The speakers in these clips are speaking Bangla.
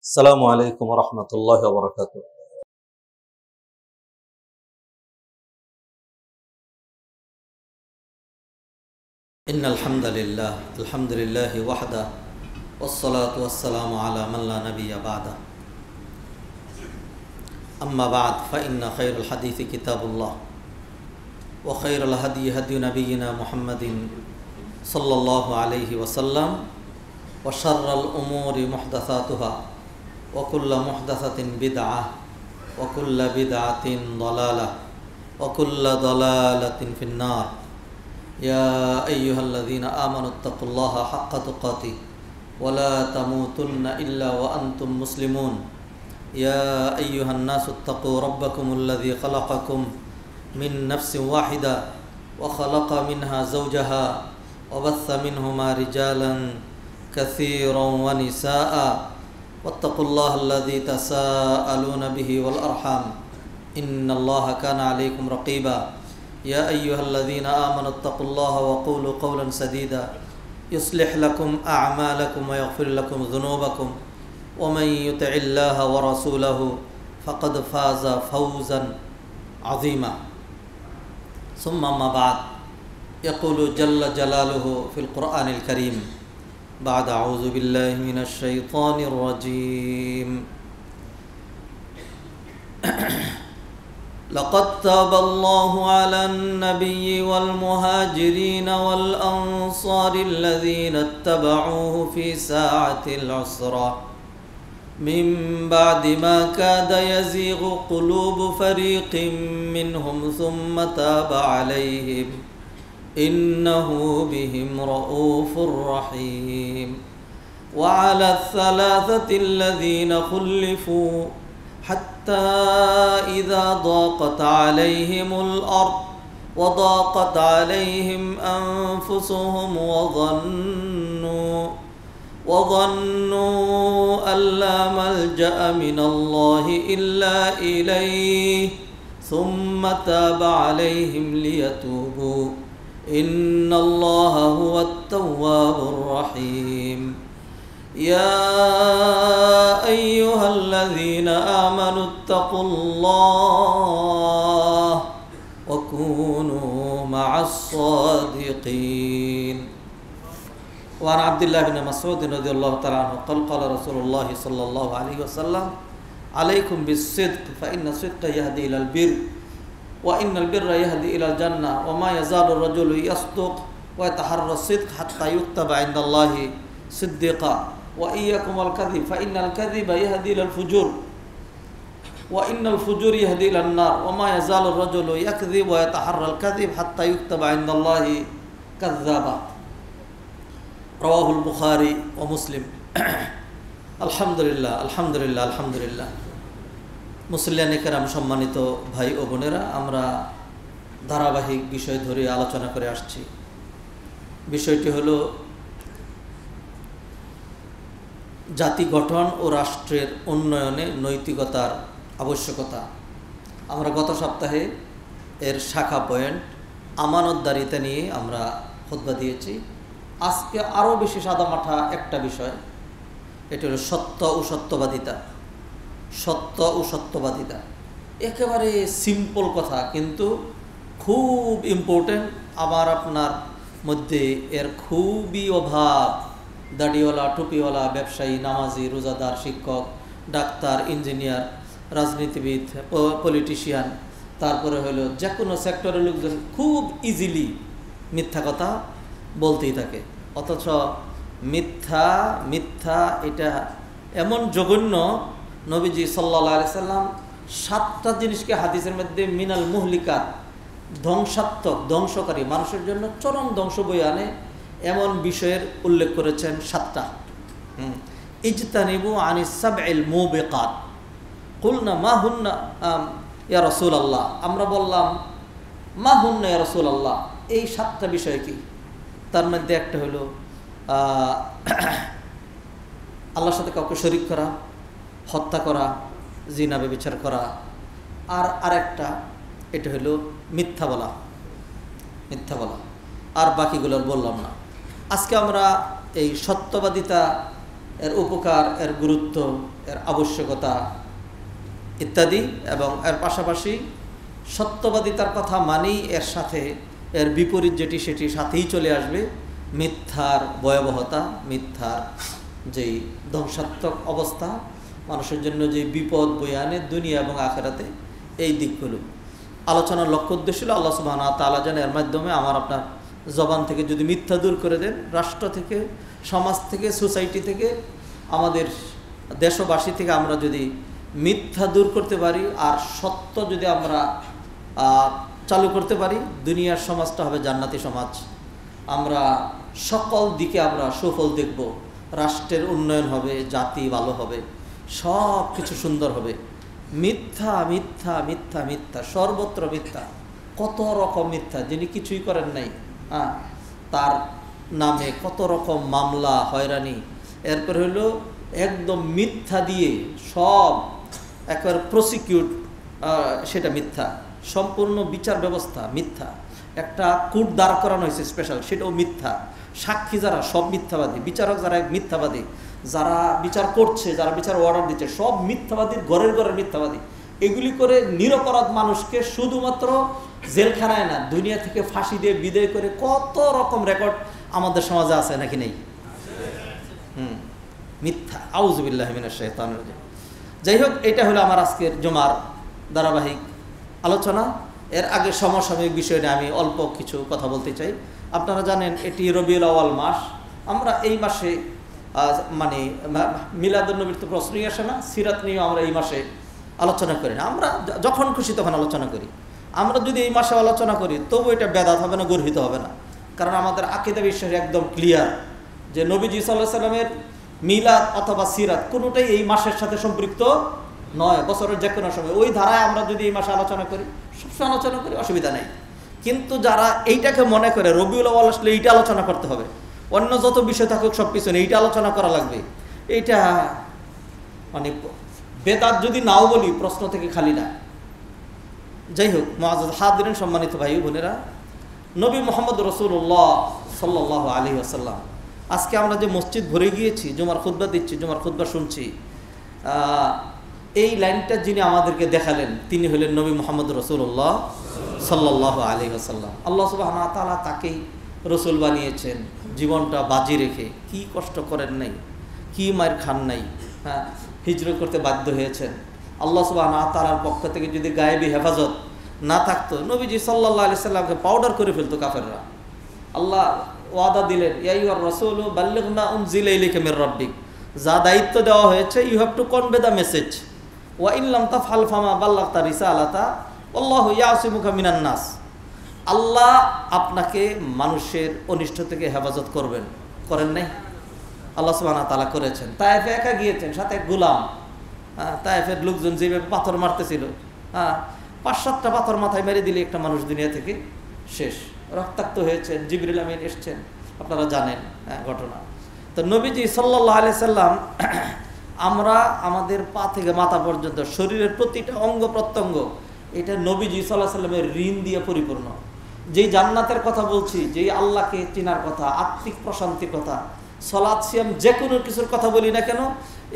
السلام عليكم ورحمة الله وبركاته. إن الحمد لله وحده والصلاة والسلام على من لا نبي بعده. أما بعد فإن خير الحديث كتاب الله وخير الهدي هدي نبينا محمد صلى الله عليه وسلم وشر الأمور محدثاتها وكل محدثة بدعة وكل بدعة ضلالة وكل ضلالة في النار. يا أيها الذين آمنوا اتقوا الله حق تقاته ولا تموتن إلا وأنتم مسلمون. يا أيها الناس اتقوا ربكم الذي خلقكم من نفس واحدة وخلق منها زوجها وبث منهما رجالا كثيرا ونساء واتقوا الله الذي تساءلون به والأرحام إن الله كان عليكم رقيبا. يا أيها الذين آمنوا اتقوا الله وقولوا قولا سديدا يصلح لكم أعمالكم ويغفر لكم ذنوبكم ومن يطع الله ورسوله فقد فاز فوزا عظيما. ثم ما بعد يقول جل جلاله في القرآن الكريم بعد أعوذ بالله من الشيطان الرجيم لقد تاب الله على النبي والمهاجرين والأنصار الذين اتبعوه في ساعة العسرة من بعد ما كاد يزيغ قلوب فريق منهم ثم تاب عليهم إنه بهم رؤوف رحيم. وعلى الثلاثة الذين خلفوا حتى إذا ضاقت عليهم الأرض وضاقت عليهم أنفسهم وظنوا أن لا ملجأ من الله إلا إليه ثم تاب عليهم ليتوبوا إن الله هو التواب الرحيم. يا أيها الذين آمنوا اتقوا الله وكونوا مع الصادقين. وعن عبد الله بن مسعود رضي الله تعالى عنه قال قال رسول الله صلى الله عليه وسلم عليكم بالصدق فإن الصدق يهدي إلى البر وإن البر يهدي إلى الجنة وما يزال الرجل يصدق ويتحرى الصدق حتى يكتب عند الله صديقا وإياكم والكذب فإن الكذب يهدي إلى الفجور وإن الفجور يهدي إلى النار وما يزال الرجل يكذب ويتحرى الكذب حتى يكتب عند الله كذابا. رواه البخاري ومسلم. আলহামদুলিল্লাহ আলহামদুলিল্লাহ আলহামদুলিল্লাহ। মুসলিয়ান কেরাম সম্মানিত ভাই ও বোনেরা, আমরা ধারাবাহিক বিষয় ধরে আলোচনা করে আসছি। বিষয়টি হলো জাতি গঠন ও রাষ্ট্রের উন্নয়নে নৈতিকতার আবশ্যকতা। আমরা গত সপ্তাহে এর শাখা পয়েন্ট আমানতদারিতা নিয়ে আমরা খুতবা দিয়েছি। আজকে আরও বেশি সাদামাঠা একটা বিষয়, এটি হলো সত্য ও সত্যবাদিতা। সত্য ও সত্যবাদিতা একেবারে সিম্পল কথা, কিন্তু খুব ইম্পর্টেন্ট। আমার আপনার মধ্যে এর খুবই অভাব। দাড়িওয়ালা, টুপিওয়ালা, ব্যবসায়ী, নামাজি, রোজাদার, শিক্ষক, ডাক্তার, ইঞ্জিনিয়ার, রাজনীতিবিদ, পলিটিশিয়ান, তারপরে হলো যে কোনো সেক্টরের লোকজন খুব ইজিলি মিথ্যা কথা বলতেই থাকে। অথচ মিথ্যা মিথ্যা এটা এমন জঘন্য, নবীজি সাল্লাল্লাহু আলাইহি সাল্লাম 7টা জিনিসকে হাদিসের মধ্যে মিনাল মুহলিকাত, ধ্বংসাত্মক, ধ্বংসকারী, মানুষের জন্য চরম ধ্বংস বয়ে আনে এমন বিষয়ের উল্লেখ করেছেন 7টা। ইজতানিবু আনিস সাবইল মুবিকাত। কুলনা মা হুন্না ইয়া রাসূলুল্লাহ। আমরা বললাম মা হুন্না ইয়া রাসূলুল্লাহ, এই 7টা বিষয় কি? তার মধ্যে একটা হলো আল্লাহর সাথে কাউকে শরীক করা, হত্যা করা, জিনা ব্যভিচার করা, আর আরেকটা এটা হলো মিথ্যা বলা। আর বাকিগুলোর বললাম না। আজকে আমরা এই সত্যবাদিতা এর উপকার, এর গুরুত্ব, এর আবশ্যকতা ইত্যাদি, এবং এর পাশাপাশি সত্যবাদিতার কথা মানেই এর সাথে এর বিপরীত যেটি সেটি সাথেই চলে আসবে, মিথ্যার ভয়াবহতা, মিথ্যার যেই ধ্বংসাত্মক অবস্থা, মানুষের জন্য যে বিপদ বয়ে আনে দুনিয়া এবং আখেরাতে, এই দিকগুলো আলোচনার লক্ষ্য উদ্দেশ্য ছিল আল্লাহ সুবহানাহু ওয়া তাআলা যেন এর মাধ্যমে আমার আপনার জবান থেকে যদি মিথ্যা দূর করে দেন, রাষ্ট্র থেকে, সমাজ থেকে, সোসাইটি থেকে, আমাদের দেশবাসী থেকে আমরা যদি মিথ্যা দূর করতে পারি আর সত্য যদি আমরা চালু করতে পারি, দুনিয়ার সমাজটা হবে জান্নাতি সমাজ। আমরা সকল দিকে আমরা সুফল দেখব, রাষ্ট্রের উন্নয়ন হবে, জাতি ভালো হবে, সব কিছু সুন্দর হবে। মিথ্যা মিথ্যা মিথ্যা মিথ্যা, সর্বত্র মিথ্যা, কত রকম মিথ্যা, যিনি কিছুই করেন নাই তার নামে কত রকম মামলা, হয়রানি, এরপর হলো একদম মিথ্যা দিয়ে সব একবার প্রসিকিউট, সেটা মিথ্যা, সম্পূর্ণ বিচার ব্যবস্থা মিথ্যা, একটা কোর্ট দাঁড় করানো হয়েছে স্পেশাল, সেটাও মিথ্যা, সাক্ষী যারা সব মিথ্যাবাদী, বিচারক যারা মিথ্যাবাদী, যারা বিচার করছে, যারা বিচার অর্ডার দিচ্ছে, সব মিথ্যাবাদীর ঘরের ঘরের মিথ্যাবাদী। এগুলি করে নিরপরাধ মানুষকে শুধুমাত্র জেলখানায় না, দুনিয়া থেকে ফাঁসি দিয়ে বিদায় করে কত রকম রেকর্ড আমাদের সমাজে আছে নাকি নেই? মিথ্যা, আউযুবিল্লাহি মিনাশ শাইতানির রাজিম। যাই হোক, এটা হলো আমার আজকের জুমার ধারাবাহিক আলোচনা। এর আগে সমসাময়িক বিষয় নিয়ে আমি অল্প কিছু কথা বলতে চাই। আপনারা জানেন এটি রবিউল আউয়াল মাস। আমরা এই মাসে মানে মিলাদুন নবীর তো প্রশ্নই আসে না, সিরাত নিয়েও আমরা এই মাসে আলোচনা করি না। আমরা যখন খুশি তখন আলোচনা করি। আমরা যদি এই মাসে আলোচনা করি তবু এটা বেদাত হবে না, গর্হিত হবে না, কারণ আমাদের আকীদা বিশ্বাস একদম ক্লিয়ার যে নবীজি সাল্লাল্লাহু আলাইহি সাল্লামের মিলাদ অথবা সিরাত কোনোটাই এই মাসের সাথে সম্পৃক্ত নয়। বছরের যে কোনো সময় ওই ধারায় আমরা যদি এই মাসে আলোচনা করি, সবসময় আলোচনা করি, অসুবিধা নেই। কিন্তু যারা এইটাকে মনে করে রবিউল আউয়াল আসলে এইটা আলোচনা করতে হবে, অন্য যত বিষয় থাকুক সব পিছনে এইটা আলোচনা করা লাগবে, এইটা মানে বেদাত যদি নাও বলি প্রশ্ন থেকে খালি না। যাই হোক, মুআজ্জাজ হাদিরিন, সম্মানিত ভাই বোনেরা, নবী মুহাম্মদ রাসূলুল্লাহ সাল্লাল্লাহু আলাইহি ওয়াসাল্লাম, আজকে আমরা যে মসজিদ ভরে গিয়েছি, জুমার খুতবা দিচ্ছি, জুমার খুতবা শুনছি, এই লাইনটা যিনি আমাদেরকে দেখালেন তিনি হলেন নবী মুহাম্মদ রাসূলুল্লাহ সাল্লাল্লাহু আলাইহি ওয়াসাল্লাম। আল্লাহ সুবহানাহু ওয়া তাআলা তাকেই রসুল বানিয়েছেন, জীবনটা বাজি রেখে, কি কষ্ট করেন নাই, কি মার খান নাই, হিজরত করতে বাধ্য হয়েছেন। আল্লাহ সুবহানাহু ওয়া তাআলার পক্ষ থেকে যদি গায়েবী হেফাজত না থাকতো, নবীজি সাল্লাল্লাহু আলাইহি সাল্লামকে পাউডার করে ফেলতো কাফেররা। আল্লাহ ওয়াদা দিলেন, ইয়া আইয়ুহার রাসূলু বাল্লিগ মা উনজিলা ইলাইকা মির রাব্বিক, যা দায়িত্ব দেওয়া হয়েছে you have to convey the message, ওয়া ইন লাম তাফআল ফামা বাল্লাগতা রিসালাতা আল্লাহু ইয়াসিমুকা মিনান নাস। আল্লাহ আপনাকে মানুষের অনিষ্ট থেকে হেফাজত করবেন, করেন নাই? আল্লাহ সুবহানাহু ওয়া তাআলা করেছেন। তায়েফে একা গিয়েছেন, সাথে এক গোলাম। তায়েফের লোকজন যেভাবে পাথর মারতেছিল, ৫-৭টা পাথর মাথায় মেরে দিলে একটা মানুষ দুনিয়া থেকে শেষ, রক্তাক্ত হয়েছেন। জিবরিল আমিন এসছেন, আপনারা জানেন ঘটনা। তো নবীজি সাল্লাল্লাহু আলাইহি সাল্লাম, আমরা আমাদের পা থেকে মাথা পর্যন্ত শরীরের প্রতিটা অঙ্গ প্রত্যঙ্গ এটা নবীজি সাল্লাল্লাহু আলাইহি সাল্লামের ঋণ দিয়ে পরিপূর্ণ। যেই জান্নাতের কথা বলছি, যেই আল্লাহকে চেনার কথা, আত্মিক প্রশান্তির কথা, সালাত সিয়াম যে কোনো কিছুর কথা বলি না কেন,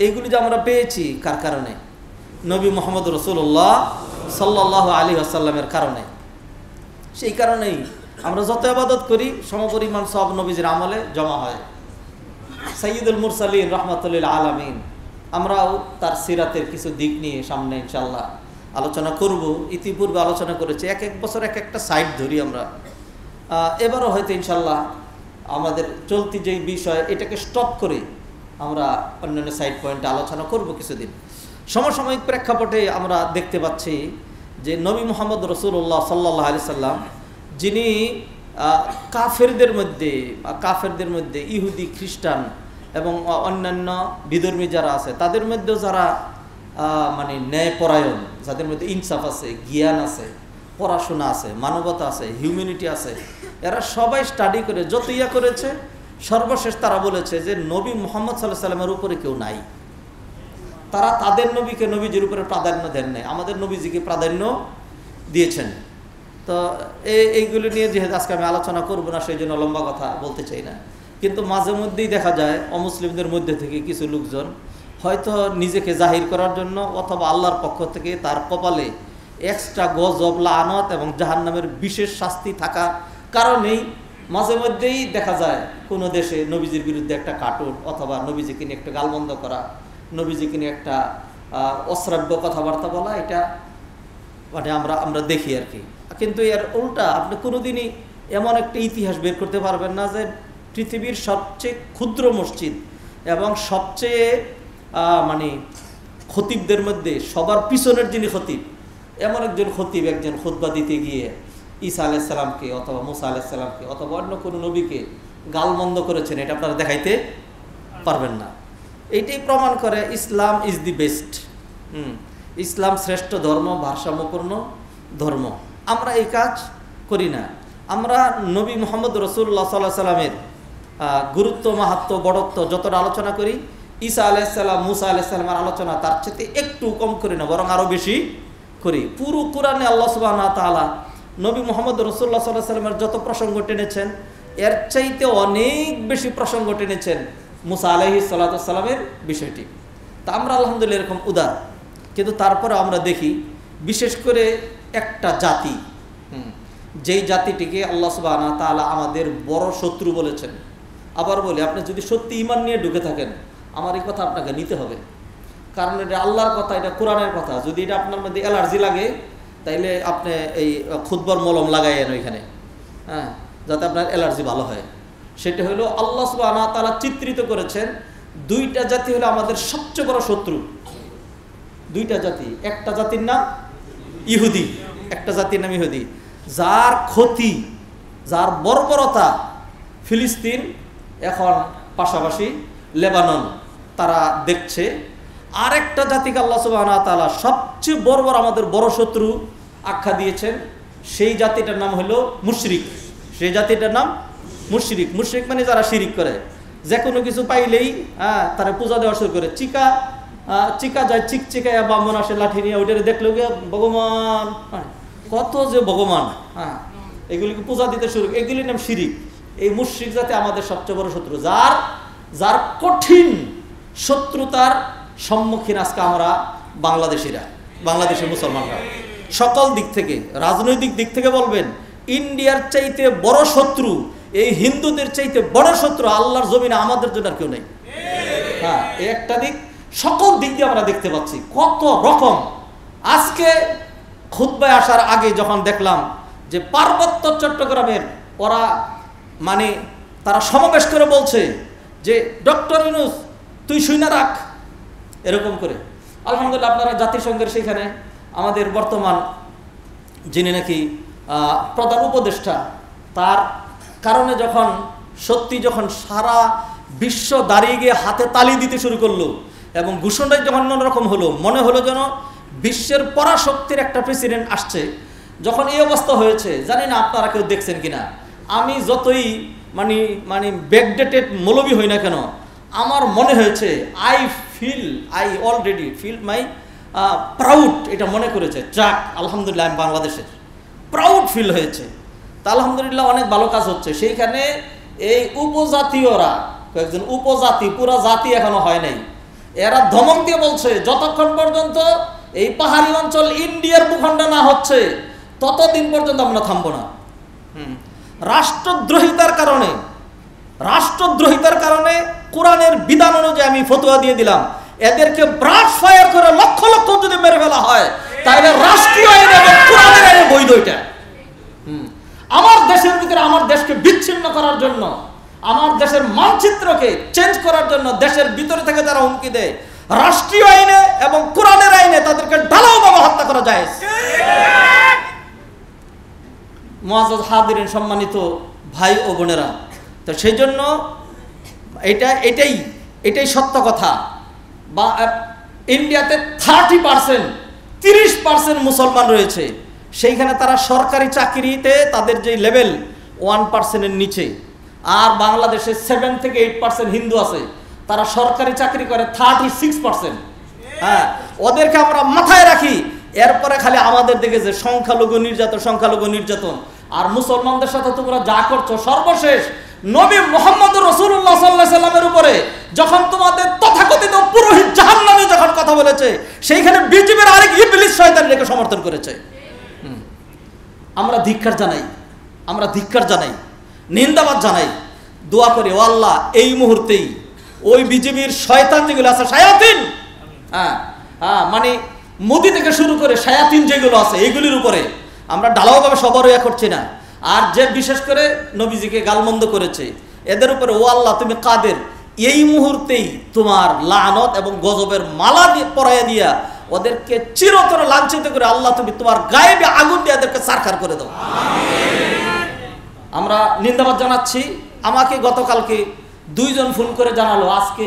এইগুলি যে আমরা পেয়েছি কার কারণে? নবী মুহাম্মদ রাসূলুল্লাহ সাল্লাল্লাহু আলাইহি ওয়াসাল্লামের কারণে। সেই কারণেই আমরা যত ইবাদত করি সমপরিমাণ সব নবীজির আমলে জমা হয়। সাইয়্যিদুল মুরসালিন রাহমাতুল লিল আলামিন, আমরাও তার সিরাতের কিছু দিক নিয়ে সামনে ইনশাআল্লাহ আলোচনা করব। ইতিপূর্বে আলোচনা করেছি, এক এক বছর এক একটা সাইড ধরি আমরা। এবারও হয়তো ইনশাআল্লাহ আমাদের চলতি যেই বিষয় এটাকে স্টপ করে আমরা অন্যান্য সাইড পয়েন্টে আলোচনা করব কিছুদিন। সমসাময়িক প্রেক্ষাপটে আমরা দেখতে পাচ্ছি যে নবী মুহাম্মদ রাসূলুল্লাহ সাল্লাল্লাহু আলাইহি সাল্লাম, যিনি কাফেরদের মধ্যে ইহুদি, খ্রিস্টান এবং অন্যান্য বিধর্মী যারা আছে তাদের মধ্যেও যারা মানে ন্যায়পরায়ণ, যাদের মধ্যে ইনসাফ আছে, জ্ঞান আছে, পড়াশোনা আছে, মানবতা আছে, হিউম্যানিটি আছে, এরা সবাই স্টাডি করে যত ইয়া করেছে, সর্বশেষ তারা বলেছে যে নবী মুহাম্মদ সাল্লাল্লাহু আলাইহি সাল্লামের উপরে কেউ নাই। তারা তাদের নবীকে নবীজির উপরে প্রাধান্য দেন নাই, আমাদের নবীজিকে প্রাধান্য দিয়েছেন। তো এইগুলো নিয়ে যেহেতু আজকে আমি আলোচনা করব না, সেই জন্য লম্বা কথা বলতে চাই না। কিন্তু মাঝে মধ্যেই দেখা যায় অমুসলিমদের মধ্যে থেকে কিছু লোকজন হয়তো নিজেকে জাহির করার জন্য অথবা আল্লাহর পক্ষ থেকে তার কপালে এক্সট্রা গজব লানত এবং জাহান্নামের বিশেষ শাস্তি থাকার কারণেই মাঝে মধ্যেই দেখা যায় কোনো দেশে নবীজির বিরুদ্ধে একটা কার্টুন অথবা নবীজিকে নিয়ে একটা গালমন্দ করা, নবীজিকে নিয়ে একটা অশ্রাব্য কথাবার্তা বলা, এটা মানে আমরা দেখি আর কি। কিন্তু এর উল্টা আপনি কোনোদিনই এমন একটা ইতিহাস বের করতে পারবেন না যে পৃথিবীর সবচেয়ে ক্ষুদ্র মসজিদ এবং সবচেয়ে মানে খতিবদের মধ্যে সবার পিছনের যিনি খতিব, এমন একজন খতিব একজন খুতবা দিতে গিয়ে ঈসা আলাইহিস সালামকে অথবা মুসা আলাইহিস সালামকে অথবা অন্য কোনো নবীকে গালমন্দ করেছেন, এটা আপনারা দেখাইতে পারবেন না। এইটাই প্রমাণ করে ইসলাম ইজ দি বেস্ট। ইসলাম শ্রেষ্ঠ ধর্ম, ভারসাম্যপূর্ণ ধর্ম। আমরা এই কাজ করি না। আমরা নবী মুহাম্মদ রাসূলুল্লাহ সাল্লাল্লাহু আলাইহি সাল্লামের গুরুত্ব, মাহাত্ম্য, বড়ত্ব যতটা আলোচনা করি, ঈসা আলাইহিস সালাম, মুসা আলাইহিস সালামের আলোচনা তার চেয়ে একটু কম করি না, বরং আরও বেশি করি। পুরো কোরআনে আল্লাহ সুবহানাহু ওয়া তাআলা নবী মুহাম্মদ রাসূলুল্লাহ সাল্লাল্লাহু আলাইহি সাল্লামের যত প্রসঙ্গ টেনেছেন এর চাইতে অনেক বেশি প্রসঙ্গ টেনেছেন মুসা আলাইহিস সালামের বিষয়টি। তা আমরা আলহামদুলিল্লাহ এরকম উদার, কিন্তু তারপরে আমরা দেখি বিশেষ করে একটা জাতি, যেই জাতিটিকে আল্লাহ সুবহানাহু ওয়া তাআলা আমাদের বড় শত্রু বলেছেন। আবার বলি, আপনি যদি সত্যি ঈমান নিয়ে ঢুকে থাকেন, আমার এই কথা আপনাকে নিতে হবে, কারণ এটা আল্লাহর কথা, এটা কোরআনের কথা। যদি এটা আপনার মধ্যে অ্যালার্জি লাগে তাইলে আপনি এই খুতবার মলম লাগাইয়েন ওইখানে, হ্যাঁ, যাতে আপনার অ্যালার্জি ভালো হয়। সেটা হলো আল্লাহ সুবহানাহু ওয়া তাআলা চিত্রিত করেছেন দুইটা জাতি হলো আমাদের সবচেয়ে বড় শত্রু। দুইটা জাতি, একটা জাতির নাম ইহুদি, একটা জাতির নাম ইহুদি, যার ক্ষতি, যার বর্বরতা ফিলিস্তিন, এখন পাশাপাশি লেবানন তারা দেখছে। আরেকটা জাতিকে আল্লাহ সুবহানাহু ওয়া তাআলা সবচেয়ে বর্বর, আমাদের বড় শত্রু আখ্যা দিয়েছেন। সেই জাতিটার নাম হলো মুশরিক। সেই জাতিটার নাম মুশরিক। মুশরিক মানে যারা শিরিক করে, যে কোনো কিছু পাইলেই তারা পূজা দেওয়া শুরু করে। চিকা যায়, চিকচিকায় ব্রাহ্মণ আসে লাঠি নিয়ে, ওইটারে দেখলো গিয়ে ভগবান, কত যে ভগবান, এগুলিকে পূজা দিতে শুরু, এগুলির নাম শিরিক। এই মুশরিক জাতি আমাদের সবচেয়ে বড় শত্রু, যার কঠিন শত্রুতার সম্মুখীন আজকে আমরা বাংলাদেশের মুসলমানরা। সকল দিক থেকে, রাজনৈতিক দিক থেকে বলবেন, ইন্ডিয়ার চাইতে বড় শত্রু, এই হিন্দুদের চাইতে বড় শত্রু আল্লাহর জমিনে আমাদের জন্য আর কেউ নেই। হ্যাঁ, এই একটা দিক। সকল দিক দিয়ে আমরা দেখতে পাচ্ছি কত রকম। আজকে খুতবায় আসার আগে যখন দেখলাম যে পার্বত্য চট্টগ্রামের ওরা মানে তারা সমাবেশ করে বলছে যে ডক্টর ইউনূস তুই শুনে রাখ, এরকম করে। আলহামদুলিল্লাহ, আপনারা জাতিসংঘের সেখানে আমাদের বর্তমান যিনি নাকি প্রধান উপদেষ্টা, তার কারণে যখন সারা বিশ্ব দাঁড়িয়ে গিয়ে হাতে তালি দিতে শুরু করলো এবং ঘোষণায় যখন অন্যরকম হলো, মনে হলো যেন বিশ্বের পরাশক্তির একটা প্রেসিডেন্ট আসছে। যখন এই অবস্থা হয়েছে, জানি না আপনারা কেউ দেখছেন কিনা, আমি যতই মানে ব্যাকডেটেড মৌলবী হই না কেন, আমার মনে হয়েছে I already feel my proud, এটা মনে করেছে যাক আলহামদুলিল্লাহ আমি বাংলাদেশের, প্রাউড ফিল হয়েছে। তা আলহামদুলিল্লাহ অনেক ভালো কাজ হচ্ছে। সেইখানে এই উপজাতীয়রা, কয়েকজন উপজাতি, পুরা জাতি এখনো হয় নাই, এরা ধমক দিয়ে বলছে যতক্ষণ পর্যন্ত এই পাহাড়ি অঞ্চল ইন্ডিয়ার ভূখণ্ড না হচ্ছে ততদিন পর্যন্ত আমরা থামবো না। রাষ্ট্রদ্রোহিতার কারণে কোরআনের বিধান অনুযায়ী আমি ফতোয়া দিয়ে দিলাম, এদেরকে ব্রাশ ফায়ার করে লক্ষ লক্ষ যদি মেরে ফেলা হয় তাহলে রাষ্ট্রীয় আইন এবং কোরআনের আইনে বৈধ। এটা আমার দেশের ভিতরে আমার দেশকে বিচ্ছিন্ন করার জন্য, আমার দেশের মানচিত্রকে চেঞ্জ করার জন্য দেশের ভিতরে থেকে যারা হুমকি দেয়, রাষ্ট্রীয় আইনে এবং কোরআনের আইনে তাদেরকে ঢালাওভাবে হত্যা করা যায়। মুআজ্জাজ হাজিরিন, সম্মানিত ভাই ও বোনেরা, তো সেই জন্য এটাই সত্য কথা। বা ইন্ডিয়াতে 30% মুসলমান রয়েছে, সেইখানে তারা সরকারি চাকরিতে তাদের যে লেভেল 1%-এর নিচে। আর বাংলাদেশে 7 থেকে 8% হিন্দু আছে, তারা সরকারি চাকরি করে 36%। হ্যাঁ, ওদেরকে আমরা মাথায় রাখি। এরপরে খালি আমাদের দিকে যে সংখ্যালঘু নির্যাতন, আর মুসলমানদের সাথে তোমরা যা করছো, সর্বশেষ নবী মুহাম্মদ রাসূলুল্লাহ সাল্লাল্লাহু আলাইহি সাল্লামের উপরে যখন তোমাদের তথাকথিত পুরোহিত জাহান্নামী যখন কথা বলেছে, সেইখানে বিজেপির আরেক ইবলিস শয়তান রেখে সমর্থন করেছে। আমরা ধিক্কার জানাই, নিন্দাবাদ জানাই, দোয়া করি ও আল্লাহ এই মুহূর্তেই ওই বিজেপির শয়তান যেগুলো আছে, শায়াতিন, মানে মোদি থেকে শুরু করে শায়াতিন যেগুলো আছে এইগুলির উপরে আমরা ঢালাওভাবে সবার ইয়া করছি না, আর যে বিশেষ করে নবীজিকে গালমন্দ করেছে এদের উপরে ও আল্লাহ তুমি কাদের এই মুহূর্তেই তোমার লানত এবং গজবের মালা দিয়ে পরাইয়া দিয়া ওদেরকে চিরতর লাঞ্ছিত করে আল্লাহ তুমি তোমার গায়েবে আগুন দিয়ে এদেরকে সারখার করে দাও। আমরা নিন্দাবাদ জানাচ্ছি। আমাকে গতকালকে 2 জন ফোন করে জানালো আজকে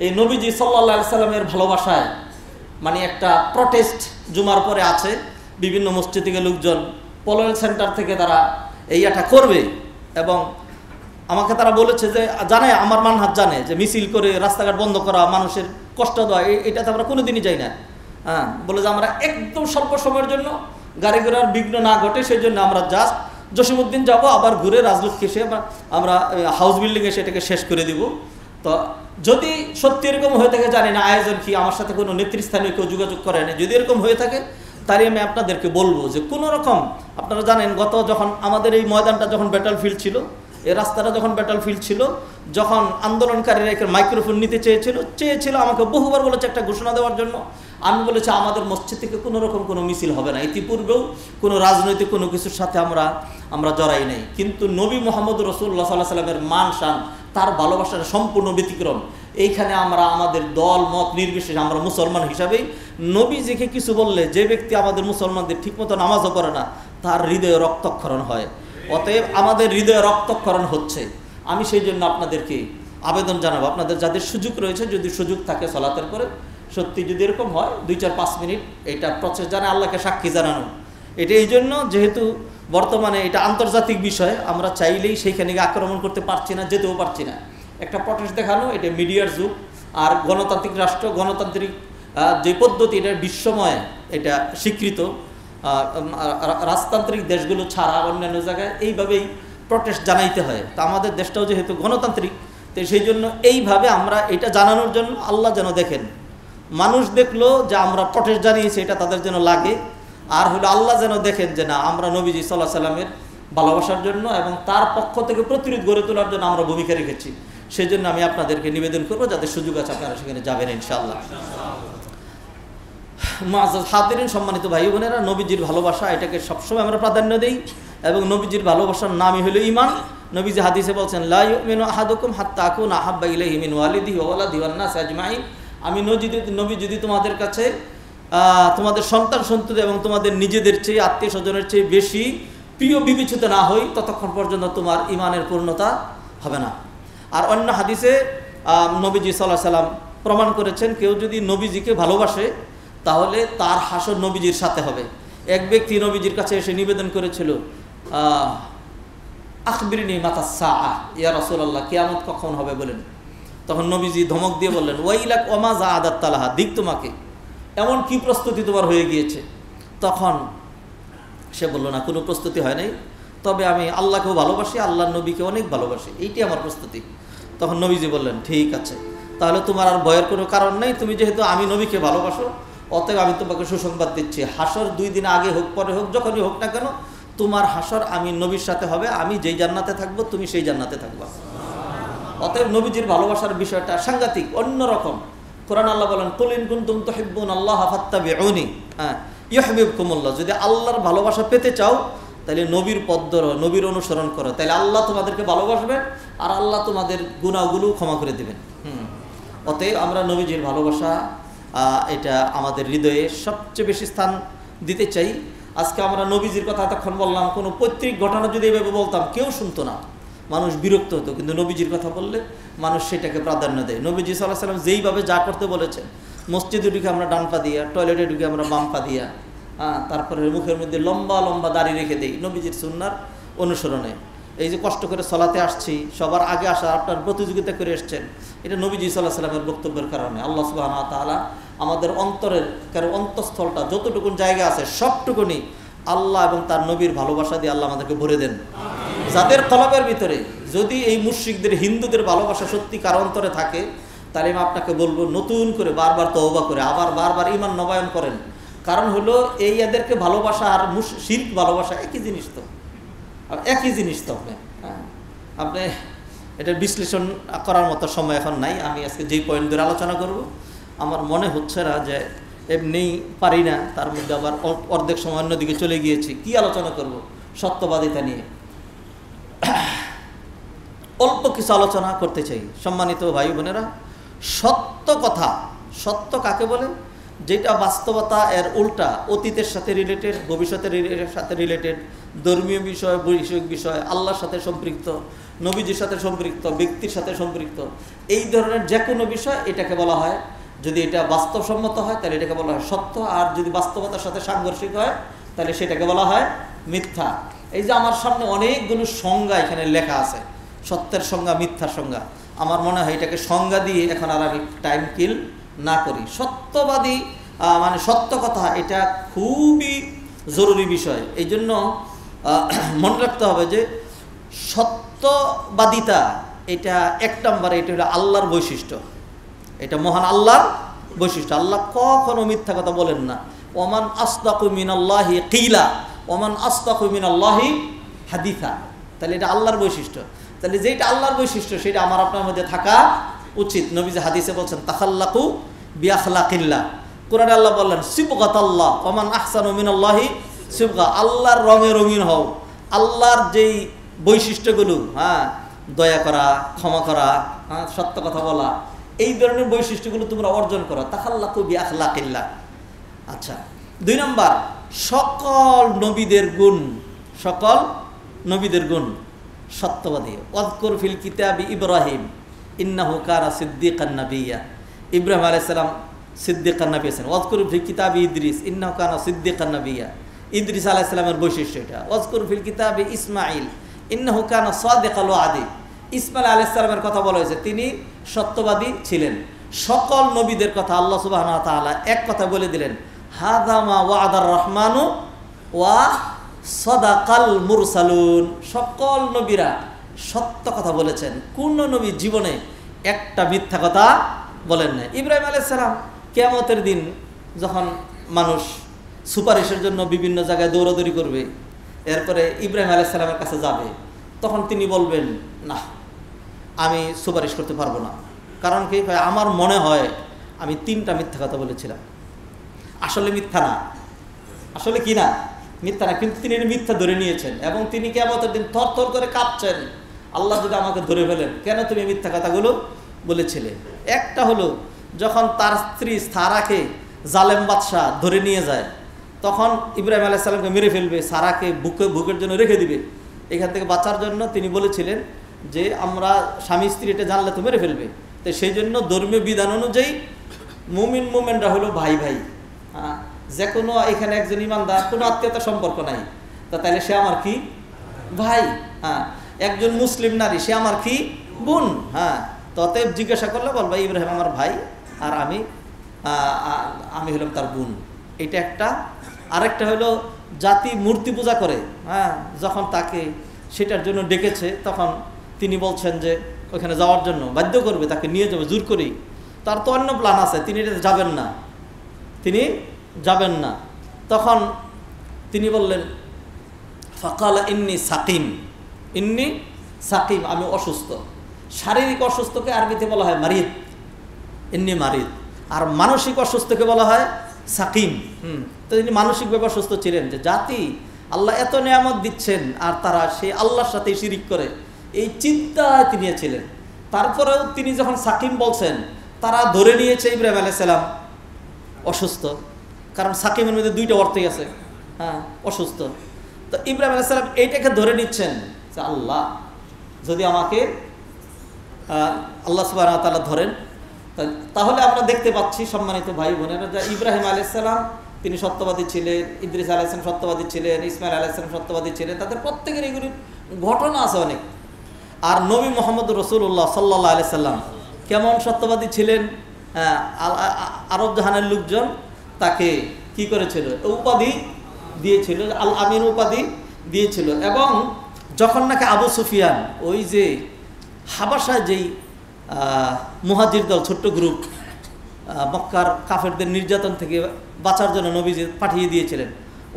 এই নবীজি সাল্লাল্লাহু আলাইহি সাল্লামের ভালোবাসায় মানে একটা প্রটেস্ট জুমার পরে আছে, বিভিন্ন মসজিদ থেকে লোকজন পলয়েল সেন্টার থেকে তারা এইটা করবে, এবং আমাকে তারা বলেছে যে জানে আমার মানহাজ জানে যে মিছিল করে রাস্তাঘাট বন্ধ করা, মানুষের কষ্ট দেওয়া, এটাতে আমরা কোনোদিনই যাই না। বলে যে আমরা একদম স্বল্প সময়ের জন্য গাড়ি ঘোড়ার বিঘ্ন না ঘটে সেই জন্য আমরা জাস্ট জসিমউদ্দিন যাব, আবার ঘুরে রাজলক্ষ্মী এসে আমরা হাউস বিল্ডিং এসে এটাকে শেষ করে দিব। তো যদি সত্যি এরকম হয়ে থাকে, জানি না আয়োজন কি, আমার সাথে কোনো নেতৃস্থানীয় কেউ যোগাযোগ করে না, যদি এরকম হয়ে থাকে তাই আমি আপনাদেরকে বলবো যে কোনো রকম, আপনারা জানেন গত যখন আমাদের এই ময়দানটা যখন ব্যাটল ফিল্ড ছিল, এই রাস্তাটা যখন ব্যাটল ফিল্ড ছিল, যখন আন্দোলনকারীরা একটা মাইক্রোফোন নিতে চেয়েছিল আমাকে বহুবার বলেছে একটা ঘোষণা দেওয়ার জন্য, আমি বলেছি আমাদের মসজিদ থেকে কোনো রকম কোনো মিছিল হবে না। ইতিপূর্বেও কোনো রাজনৈতিক কোনো কিছুর সাথে আমরা জড়াই নাই, কিন্তু নবী মুহাম্মদ রাসূলুল্লাহ সাল্লাল্লাহু আলাইহি সাল্লামের মান শান, তার ভালোবাসার সম্পূর্ণ ব্যতিক্রম। এইখানে আমরা আমাদের দল মত নির্বিশেষে আমরা মুসলমান হিসাবেই নবীজিকে কিছু বললে, যে ব্যক্তি আমাদের মুসলমানদের ঠিকমতো নামাজও করে না তার হৃদয়ে রক্তক্ষরণ হয়। অতএব আমাদের হৃদয়ে রক্তক্ষরণ হচ্ছে। আমি সেই জন্য আপনাদেরকে আবেদন জানাবো, আপনাদের যাদের সুযোগ রয়েছে, যদি সুযোগ থাকে সালাতের পরে সত্যি যদি এরকম হয় 2-4-5 মিনিট এটা প্রসেস জানা, আল্লাহকে সাক্ষী জানানো, এটা এই জন্য যেহেতু বর্তমানে এটা আন্তর্জাতিক বিষয়, আমরা চাইলেই সেইখানে আক্রমণ করতে পারছি না, যেতেও পারছি না। একটা প্রটেস্ট দেখানো, এটা মিডিয়ার যুগ, আর গণতান্ত্রিক রাষ্ট্র, গণতান্ত্রিক যে পদ্ধতি এটা বিশ্বময় এটা স্বীকৃত, রাজতান্ত্রিক দেশগুলো ছাড়া অন্যান্য জায়গায় এইভাবেই প্রটেস্ট জানাইতে হয়। তা আমাদের দেশটাও যেহেতু গণতান্ত্রিক, তো সেই জন্য এইভাবে আমরা এটা জানানোর জন্য আল্লাহ যেন দেখেন, মানুষ দেখলো যে আমরা প্রটেস্ট জানিয়েছি এটা তাদের যেন লাগে, আর হলো আল্লাহ যেন দেখেন যে না আমরা নবীজি সাল্লাল্লাহু আলাইহি সাল্লামের ভালোবাসার জন্য এবং তার পক্ষ থেকে প্রতিরোধ গড়ে তোলার জন্য আমরা ভূমিকা রেখেছি। সেই জন্য আমি আপনাদেরকে নিবেদন করবো, যাদের সুযোগ আছে আপনারা সেখানে যাবেন ইনশাআল্লাহ। মুআজ্জাজ হাজিরিন, সম্মানিত ভাই বোনেরা, নবীজির ভালোবাসা এটাকে সবসময় আমরা প্রাধান্য দেই, এবং নবীজির ভালোবাসার নামই হলো ঈমান। নবীজি হাদিসে বলছেন লা ইউমিনু আহাদুকুম হাত্তা আকুনা আহাব্বা ইলাইহি মিন ওয়ালিদিহি ওয়া ওয়ালাদিহি ওয়ান নাস আজমাইন। আমি নবী যদি তোমাদের কাছে তোমাদের সন্তান সন্ততি এবং তোমাদের নিজেদের চেয়ে, আত্মীয় স্বজনের চেয়ে বেশি প্রিয় বিবেচিত না হই, ততক্ষণ পর্যন্ত তোমার ঈমানের পূর্ণতা হবে না। আর অন্য হাদিসে নবীজি সাল্লাল্লাহু আলাইহি সাল্লাম প্রমাণ করেছেন, কেউ যদি নবীজিকে ভালোবাসে তাহলে তার হাসর নবীজির সাথে হবে। এক ব্যক্তি নবীজির কাছে এসে নিবেদন করেছিল, আখবিরনি মাতা সাআ, ইয়া রাসূলুল্লাহ কিয়ামত কখন হবে বলেন। তখন নবীজি ধমক দিয়ে বললেন, ওয়াইলাক ওয়া মা যাআদাত তালাহা, দিক তোমাকে, এমন কি প্রস্তুতি তোমার হয়ে গিয়েছে। তখন সে বলল না, কোনো প্রস্তুতি হয় নাই, তবে আমি আল্লাহকেও ভালোবাসি, আল্লাহর নবীকে অনেক ভালোবাসি, এইটি আমার প্রস্তুতি। তখন নবীজি বললেন, ঠিক আছে, তাহলে তোমার আর ভয়ের কোনো কারণ নেই, তুমি যেহেতু আমি নবীকে ভালোবাসো, অতএব আমি তোমাকে সুসংবাদ দিচ্ছি, হাসর 2 দিন আগে হোক পরে হোক, যখনই হোক না কেন, তোমার হাসর আমি নবীর সাথে হবে, আমি যেই জান্নাতে থাকবো তুমি সেই জান্নাতে থাকবা। অতএব নবীজির ভালোবাসার বিষয়টা সাংঘাতিক, অন্যরকম। কোরআন আল্লাহ বলেন, কুল ইন কুনতুম তুহিব্বুনাল্লাহা ফাত্তাবিউনি ইউহিব্বুকুমুল্লাহ, যদি আল্লাহর ভালোবাসা পেতে চাও তাহলে নবীর পথ ধরো, নবীর অনুসরণ করো, তাহলে আল্লাহ তোমাদেরকে ভালোবাসবেন আর আল্লাহ তোমাদের গুনাহগুলো ক্ষমা করে দেবেন। অতএব আমরা নবীজির ভালোবাসা এটা আমাদের হৃদয়ে সবচেয়ে বেশি স্থান দিতে চাই। আজকে আমরা নবীজির কথা এতক্ষণ বললাম, কোনো পৈতৃক ঘটনা যদি এইভাবে বলতাম কেউ শুনতো না, মানুষ বিরক্ত হতো, কিন্তু নবীজির কথা বললে মানুষ সেটাকে প্রাধান্য দেয়। নবীজি সাল্লাল্লাহু আলাইহি সাল্লাম যেইভাবে যা করতে বলেছেন, মসজিদে ঢুকে আমরা ডান পা দিয়া, টয়লেটে ঢুকে আমরা বাম পা দিয়া, তারপরে মুখের মধ্যে লম্বা লম্বা দাড়ি রেখে দেই নবীজির সুন্নার অনুসরণে। এই যে কষ্ট করে সলাতে আসছি, সবার আগে আসা, আপনার প্রতিযোগিতা করে এসছেন, এটা নবীজি সাল্লাল্লাহু আলাইহি সাল্লামের বক্তব্যের কারণে। আল্লাহ সুবহানাহু ওয়া তাআলা আমাদের অন্তরের অন্তঃস্থলটা যতটুকুন জায়গা আছে সবটুকুনি আল্লাহ এবং তার নবীর ভালোবাসা দিয়ে আল্লাহ আমাদেরকে ভরে দেন। যাদের কলবের ভিতরে যদি এই মুশরিকদের হিন্দুদের ভালোবাসা সত্যিকার অন্তরে থাকে, তাহলে আমি আপনাকে বলবো নতুন করে বারবার তওবা করে আবার বারবার ঈমান নবায়ন করেন। কারণ হলো এই এদেরকে ভালোবাসা আর শিরক ভালোবাসা একই জিনিস তো, একই জিনিস তো। আপনি এটার বিশ্লেষণ করার মতো সময় এখন নাই। আমি আজকে যেই পয়েন্ট ধরে আলোচনা করব, আমার মনে হচ্ছে না যে এমনি পারি না, তার মধ্যে আবার অর্ধেক সময় অন্যদিকে চলে গিয়েছি। কি আলোচনা করব? সত্যবাদিতা নিয়ে অল্প কিছু আলোচনা করতে চাই। সম্মানিত ভাই বোনেরা, সত্য কথা, সত্য কাকে বলে? যেটা বাস্তবতা এর উল্টা, অতীতের সাথে রিলেটেড, ভবিষ্যতের সাথে রিলেটেড, ধর্মীয় বিষয়, বৈষয়িক বিষয়, আল্লাহর সাথে সম্পৃক্ত, নবীজির সাথে সম্পৃক্ত, ব্যক্তির সাথে সম্পৃক্ত, এই ধরনের যে কোনো বিষয় এটাকে বলা হয়, যদি এটা বাস্তবসম্মত হয় তাহলে এটাকে বলা হয় সত্য, আর যদি বাস্তবতার সাথে সাংঘর্ষিক হয় তাহলে সেটাকে বলা হয় মিথ্যা। এই যে আমার সামনে অনেকগুলো সংজ্ঞা এখানে লেখা আছে, সত্যের সংজ্ঞা, মিথ্যার সংজ্ঞা। আমার মনে হয় এটাকে সংজ্ঞা দিয়ে এখন আর আমি টাইম কিল না করি। সত্যবাদী মানে সত্য কথা, এটা খুবই জরুরি বিষয়। এই জন্য মনে রাখতে হবে যে সত্যবাদিতা এটা এক নম্বরে, এটা হলো আল্লাহর বৈশিষ্ট্য, এটা মহান আল্লাহর বৈশিষ্ট্য। আল্লাহ কখনো মিথ্যা কথা বলেন না। ওমান আসদাকু মিনাল্লাহি কিলা ওমান আসদাকু মিনাল্লাহি হাদিসা। তাহলে এটা আল্লাহর বৈশিষ্ট্য। তাহলে যেটা আল্লাহর বৈশিষ্ট্য সেটা আমার আপনার মধ্যে থাকা উচিত। নবী যে হাদিসে বলছেন তাখাল্লাকু বিআখলাকিল্লাহ। কোরআনে আল্লাহ বললেন সিবগাতাল্লাহ ওমান আহসানু মিনাল্লাহি সিবগা। আল্লাহর রঙে রঙিন হও। আল্লাহর যেই বৈশিষ্ট্যগুলো, দয়া করা, ক্ষমা করা, সত্য কথা বলা, এই ধরনের বৈশিষ্ট্যগুলো তোমরা অর্জন করো। তাখাল্লাকু বিআখলাকিল্লাহ। আচ্ছা, 2 নম্বর, সকল নবীদের গুণ, সকল নবীদের গুণ সত্যবাদী। ওয়াজকুর ফিল কিতাবি ইব্রাহিম ইন্নাহু কানা সিদ্দিকান নাবিয়্যা। ইব্রাহিম আলাইহিস সালাম সিদ্দিকান নবী ছিলেন। ওয়াজকুর ফিল কিতাবি ইদ্রিস ইন্নাহু কানা সিদ্দিকান নাবিয়্যা। ইদ্রিস আলাইহিস সালামের বৈশিষ্ট্য এটা। ওয়াজকুর ফিল কিতাবি ইসমাঈল ইন্নাহু কানা সাদিকাল ওয়াদি। ইসমাঈল আলাইহিস সালামের কথা বলা হয়েছে, তিনি সত্যবাদী ছিলেন। সকল নবীদের কথা আল্লাহ সুবহানাহু ওয়া তাআলা এক কথা বলে দিলেন, হাযা মা ওয়া'দার রহমানু ওয়া সাদাকাল মুরসালুন। সকল নবীরা সত্য কথা বলেছেন, কোন নবী জীবনে একটা মিথ্যা কথা বলেন না। ইব্রাহিম আলাইহিস সালাম কিয়ামতের দিন যখন মানুষ সুপারিশের জন্য বিভিন্ন জায়গায় দৌড়াদৌড়ি করবে, এরপরে ইব্রাহিম আলাইহিস সালামের কাছে যাবে, তখন তিনি বলবেন, না আমি সুপারিশ করতে পারবো না। কারণ কি? আমার মনে হয় আমি 3টা মিথ্যা কথা বলেছিলাম। আসলে মিথ্যা না, আসলে কি না, মিথ্যা না, কিন্তু তিনি মিথ্যা ধরে নিয়েছেন এবং তিনি কিয়ামতের দিন থরথর করে কাঁপছেন, আল্লাহ যদি আমাকে ধরে ফেলেন, কেন তুমি মিথ্যা কথাগুলো বলেছিলে? একটা হলো যখন তার স্ত্রী সারাকে জালেম বাদশাহ ধরে নিয়ে যায়, তখন ইব্রাহিম আলাইহিস সালামকে মেরে ফেলবে, সারাকে বুকের জন্য রেখে দিবে। এখান থেকে বাঁচার জন্য তিনি বলেছিলেন যে আমরা স্বামী স্ত্রী এটা জানলে তো মেরে ফেলবে। তো সেই জন্য ধর্মীয় বিধান অনুযায়ী মুমিনরা হলো ভাই ভাই। যে কোনো এখানে একজন ইমানদার, কোনো আত্মীয়তার সম্পর্ক নাই, তা তাহলে সে আমার কি ভাই। একজন মুসলিম নারী, সে আমার কি বোন। ততএব জিজ্ঞাসা করলে বলবা ইব্রাহিম আমার ভাই আর আমি হলাম তার বোন। এটা একটা। আরেকটা হলো জাতি মূর্তি পূজা করে, যখন তাকে সেটার জন্য ডেকেছে, তখন তিনি বলছেন যে ওখানে যাওয়ার জন্য বাধ্য করবে, তাকে নিয়ে যাবে জোর করেই। তার তো অন্য প্ল্যান আছে, তিনি এটা যাবেন না, তিনি যাবেন না। তখন তিনি বললেন ফাকালা ইন্নি সাকিম, ইন্নি সাকিম, আমি অসুস্থ। শারীরিক অসুস্থকে আরবিতে বলা হয় মারিদ, ইন্নি মারিদ। আর মানসিক অসুস্থকে বলা হয় সাকিম। তো তিনি মানসিকভাবে অসুস্থ ছিলেন, যে জাতি আল্লাহ এত নিয়ামত দিচ্ছেন আর তারা সেই আল্লাহর সাথে শিরিক করে, এই চিন্তায় তিনি ছিলেন। তারপরেও তিনি যখন সাকিম বলছেন, তারা ধরে নিয়েছে ইব্রাহিম আলাইহিস সালাম অসুস্থ। কারণ সাকিমের মধ্যে 2টা অর্থই আছে, অসুস্থ। তো ইব্রাহিম আলাইহিস সালাম এইটাকে ধরে নিচ্ছেন যে আল্লাহ যদি আমাকে আল্লাহ সুবহানাহু ওয়া তাআলা ধরেন, তাহলে আমরা দেখতে পাচ্ছি সম্মানিত ভাই বোনেরা, যে ইব্রাহিম আলাইহিস সালাম তিনি সত্যবাদী ছিলেন, ইদ্রিস আলাইহিস সালাম সত্যবাদী ছিলেন, ইসমাঈল আলাইহিস সালাম সত্যবাদী ছিলেন, তাদের প্রত্যেকের এগুলি ঘটনা আছে অনেক। আর নবী মুহাম্মদ রাসূলুল্লাহ সাল্লাল্লাহু আলাইহি সাল্লাম কেমন সত্যবাদী ছিলেন? আরব জাহানের লোকজন তাকে কি করেছিল? উপাধি দিয়েছিল, আল আমিন উপাধি দিয়েছিল। এবং যখন নাকি আবু সুফিয়ান ওই যে হাবাসায় যেই মুহাজির দল ছোট্ট গ্রুপ মক্কার কাফেরদের নির্যাতন থেকে বাঁচার জন্য নবীজি পাঠিয়ে দিয়েছিলেন,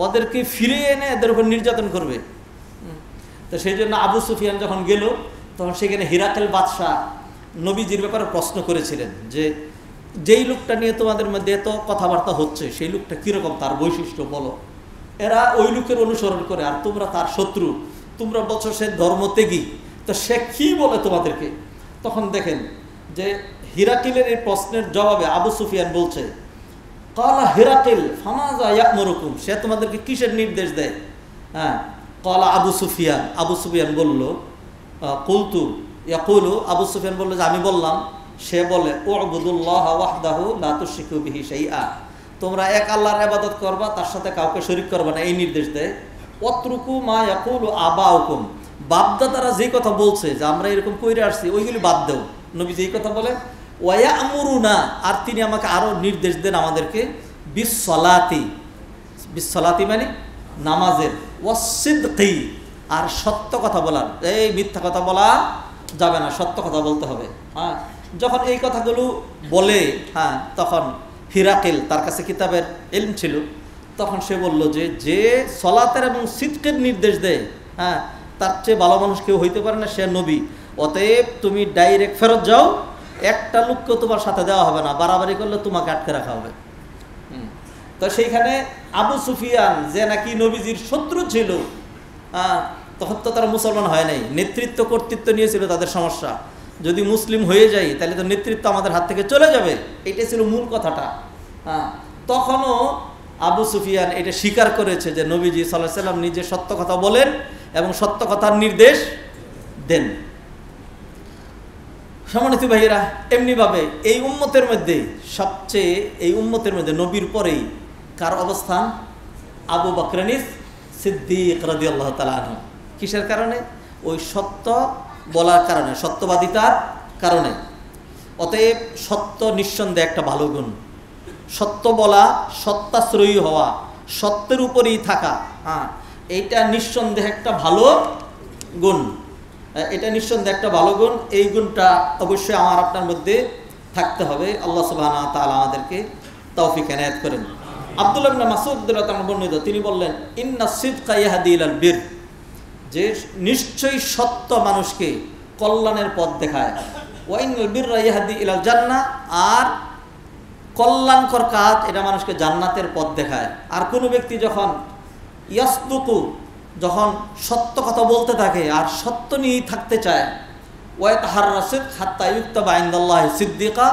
ওদেরকে ফিরে এনে এদের উপর নির্যাতন করবে। তো সেই জন্য আবু সুফিয়ান যখন গেল তখন সেখানে হিরাকেল বাদশাহ নবীজির ব্যাপারে প্রশ্ন করেছিলেন যে যেই লোকটা নিয়ে তোমাদের মধ্যে এত কথাবার্তা হচ্ছে সেই লোকটা কীরকম, তার বৈশিষ্ট্য বলো। এরা ওই লোকের অনুসরণ করে, আর তোমরা তার শত্রু, তোমরা বলছো সে ধর্মত্যাগী, তো সে কী বলে তোমাদেরকে। তখন দেখেন যে হিরাকিলের এই প্রশ্নের জবাবে আবু সুফিয়ান বলছে, কালা হিরাকিল ফামাযা ইয়া'মুরুকুম, সে তোমাদেরকে কিসের নির্দেশ দেয়। হ্যাঁ, কালা আবু সুফিয়ান বলল, কুলতু ইয়াকুলু, আবু সুফিয়ান বলল যে আমি বললাম, সে বলে উ'বুদুল্লাহ ওয়াহদাহু লা তুশরিকু বিহি শাইআ, তোমরা এক আল্লাহর ইবাদত করবা, তার সাথে কাউকে শরীক করবা না, এই নির্দেশ দেয়। ওয়াতরুকু মা ইয়াকুলু আবাউকুম, বাপদাদারা যে কথা বলছে যে আমরা এরকম কইরে আসছি ওইগুলি বাদ দাও। নবী যেই কথা বলে ওয়ায়ামুরুনা, আর তিনি আমাকে আরো নির্দেশ দেন আমাদেরকে বিসসালাতি মানে নামাজের, ওয়াসসিদকি আর সত্য কথা বলার, এই মিথ্যা কথা বলা যাবে না, সত্য কথা বলতে হবে। হ্যাঁ, যখন এই কথাগুলো বলে, হ্যাঁ, তখন হিরাকিল, তার কাছে কিতাবের ইলম ছিল, তখন সে বলল যে যে সলাতের এবং সিদকের নির্দেশ দেয়, হ্যাঁ, তার চেয়ে ভালো মানুষ কেউ হইতে পারে না, সে নবী। অতএব তুমি ডাইরেক্ট ফেরত যাও, একটা লোককেও তোমার সাথে দেওয়া হবে না, বাড়াবাড়ি করলে তোমাকে আটকে রাখা হবে। তো সেইখানে আবু সুফিয়ান যে নাকি নবীজির শত্রু ছিল, তখন তো তারা মুসলমান হয় নাই, নেতৃত্ব কর্তৃত্ব নিয়েছিল তাদের সমস্যা। যদি মুসলিম হয়ে যাই তাহলে তো নেতৃত্ব আমাদের হাত থেকে চলে যাবে, এটাই ছিল মূল কথাটা। হ্যাঁ, তখনও আবু সুফিয়ান এটা স্বীকার করেছে যে নবীজি সাল্লাল্লাহু আলাইহি ওয়াসাল্লাম নিজে সত্য কথা বলেন এবং সত্য কথার নির্দেশ দেন। সম্মানিত ভাইয়েরা, এমনিভাবে এই উম্মতের মধ্যে সবচেয়ে, এই উম্মতের মধ্যে নবীর পরেই কার অবস্থান? আবু বকর সিদ্দিক রাদিয়াল্লাহু তাআলা আনহু। কিসের কারণে? ওই সত্য বলার কারণে, সত্যবাদিতার কারণে। অতএব সত্য নিঃসন্দেহে একটা ভালো গুণ, সত্য বলা, সত্যাশ্রয়ী হওয়া, সত্যের উপরেই থাকা, হ্যাঁ, এইটা নিঃসন্দেহে একটা ভালো গুণ, এটা নিঃসন্দেহে একটা ভালো গুণ। এই গুণটা অবশ্যই আমার আপনার মধ্যে থাকতে হবে। আল্লাহ সুবহানাহু ওয়া তাআলা আমাদেরকে তৌফিক এনায়েত করেন। আব্দুল্লাহ ইবনে মাসউদ রাদিয়াল্লাহু তাআলা বর্ণিত, তিনি বললেন ইন্না সিদকা ইয়াহদি ইলাল বির, যে নিশ্চয়ই সত্য মানুষকে কল্যাণের পথ দেখায়, ওয়া ইন্নাল বিররা ইয়াহদি ইলাল জান্নাহ, আর কল্যাণকর কাজ এটা মানুষকে জান্নাতের পথ দেখায়। আর কোনো ব্যক্তি যখন ইয়াসদুকু, যখন সত্য কথা বলতে থাকে আর সত্য নিয়েই থাকতে চায়, ওয়াতাহাররা সিদক হাত্তা ইউকতাবা ইনদাল্লাহি সিদ্দিকা,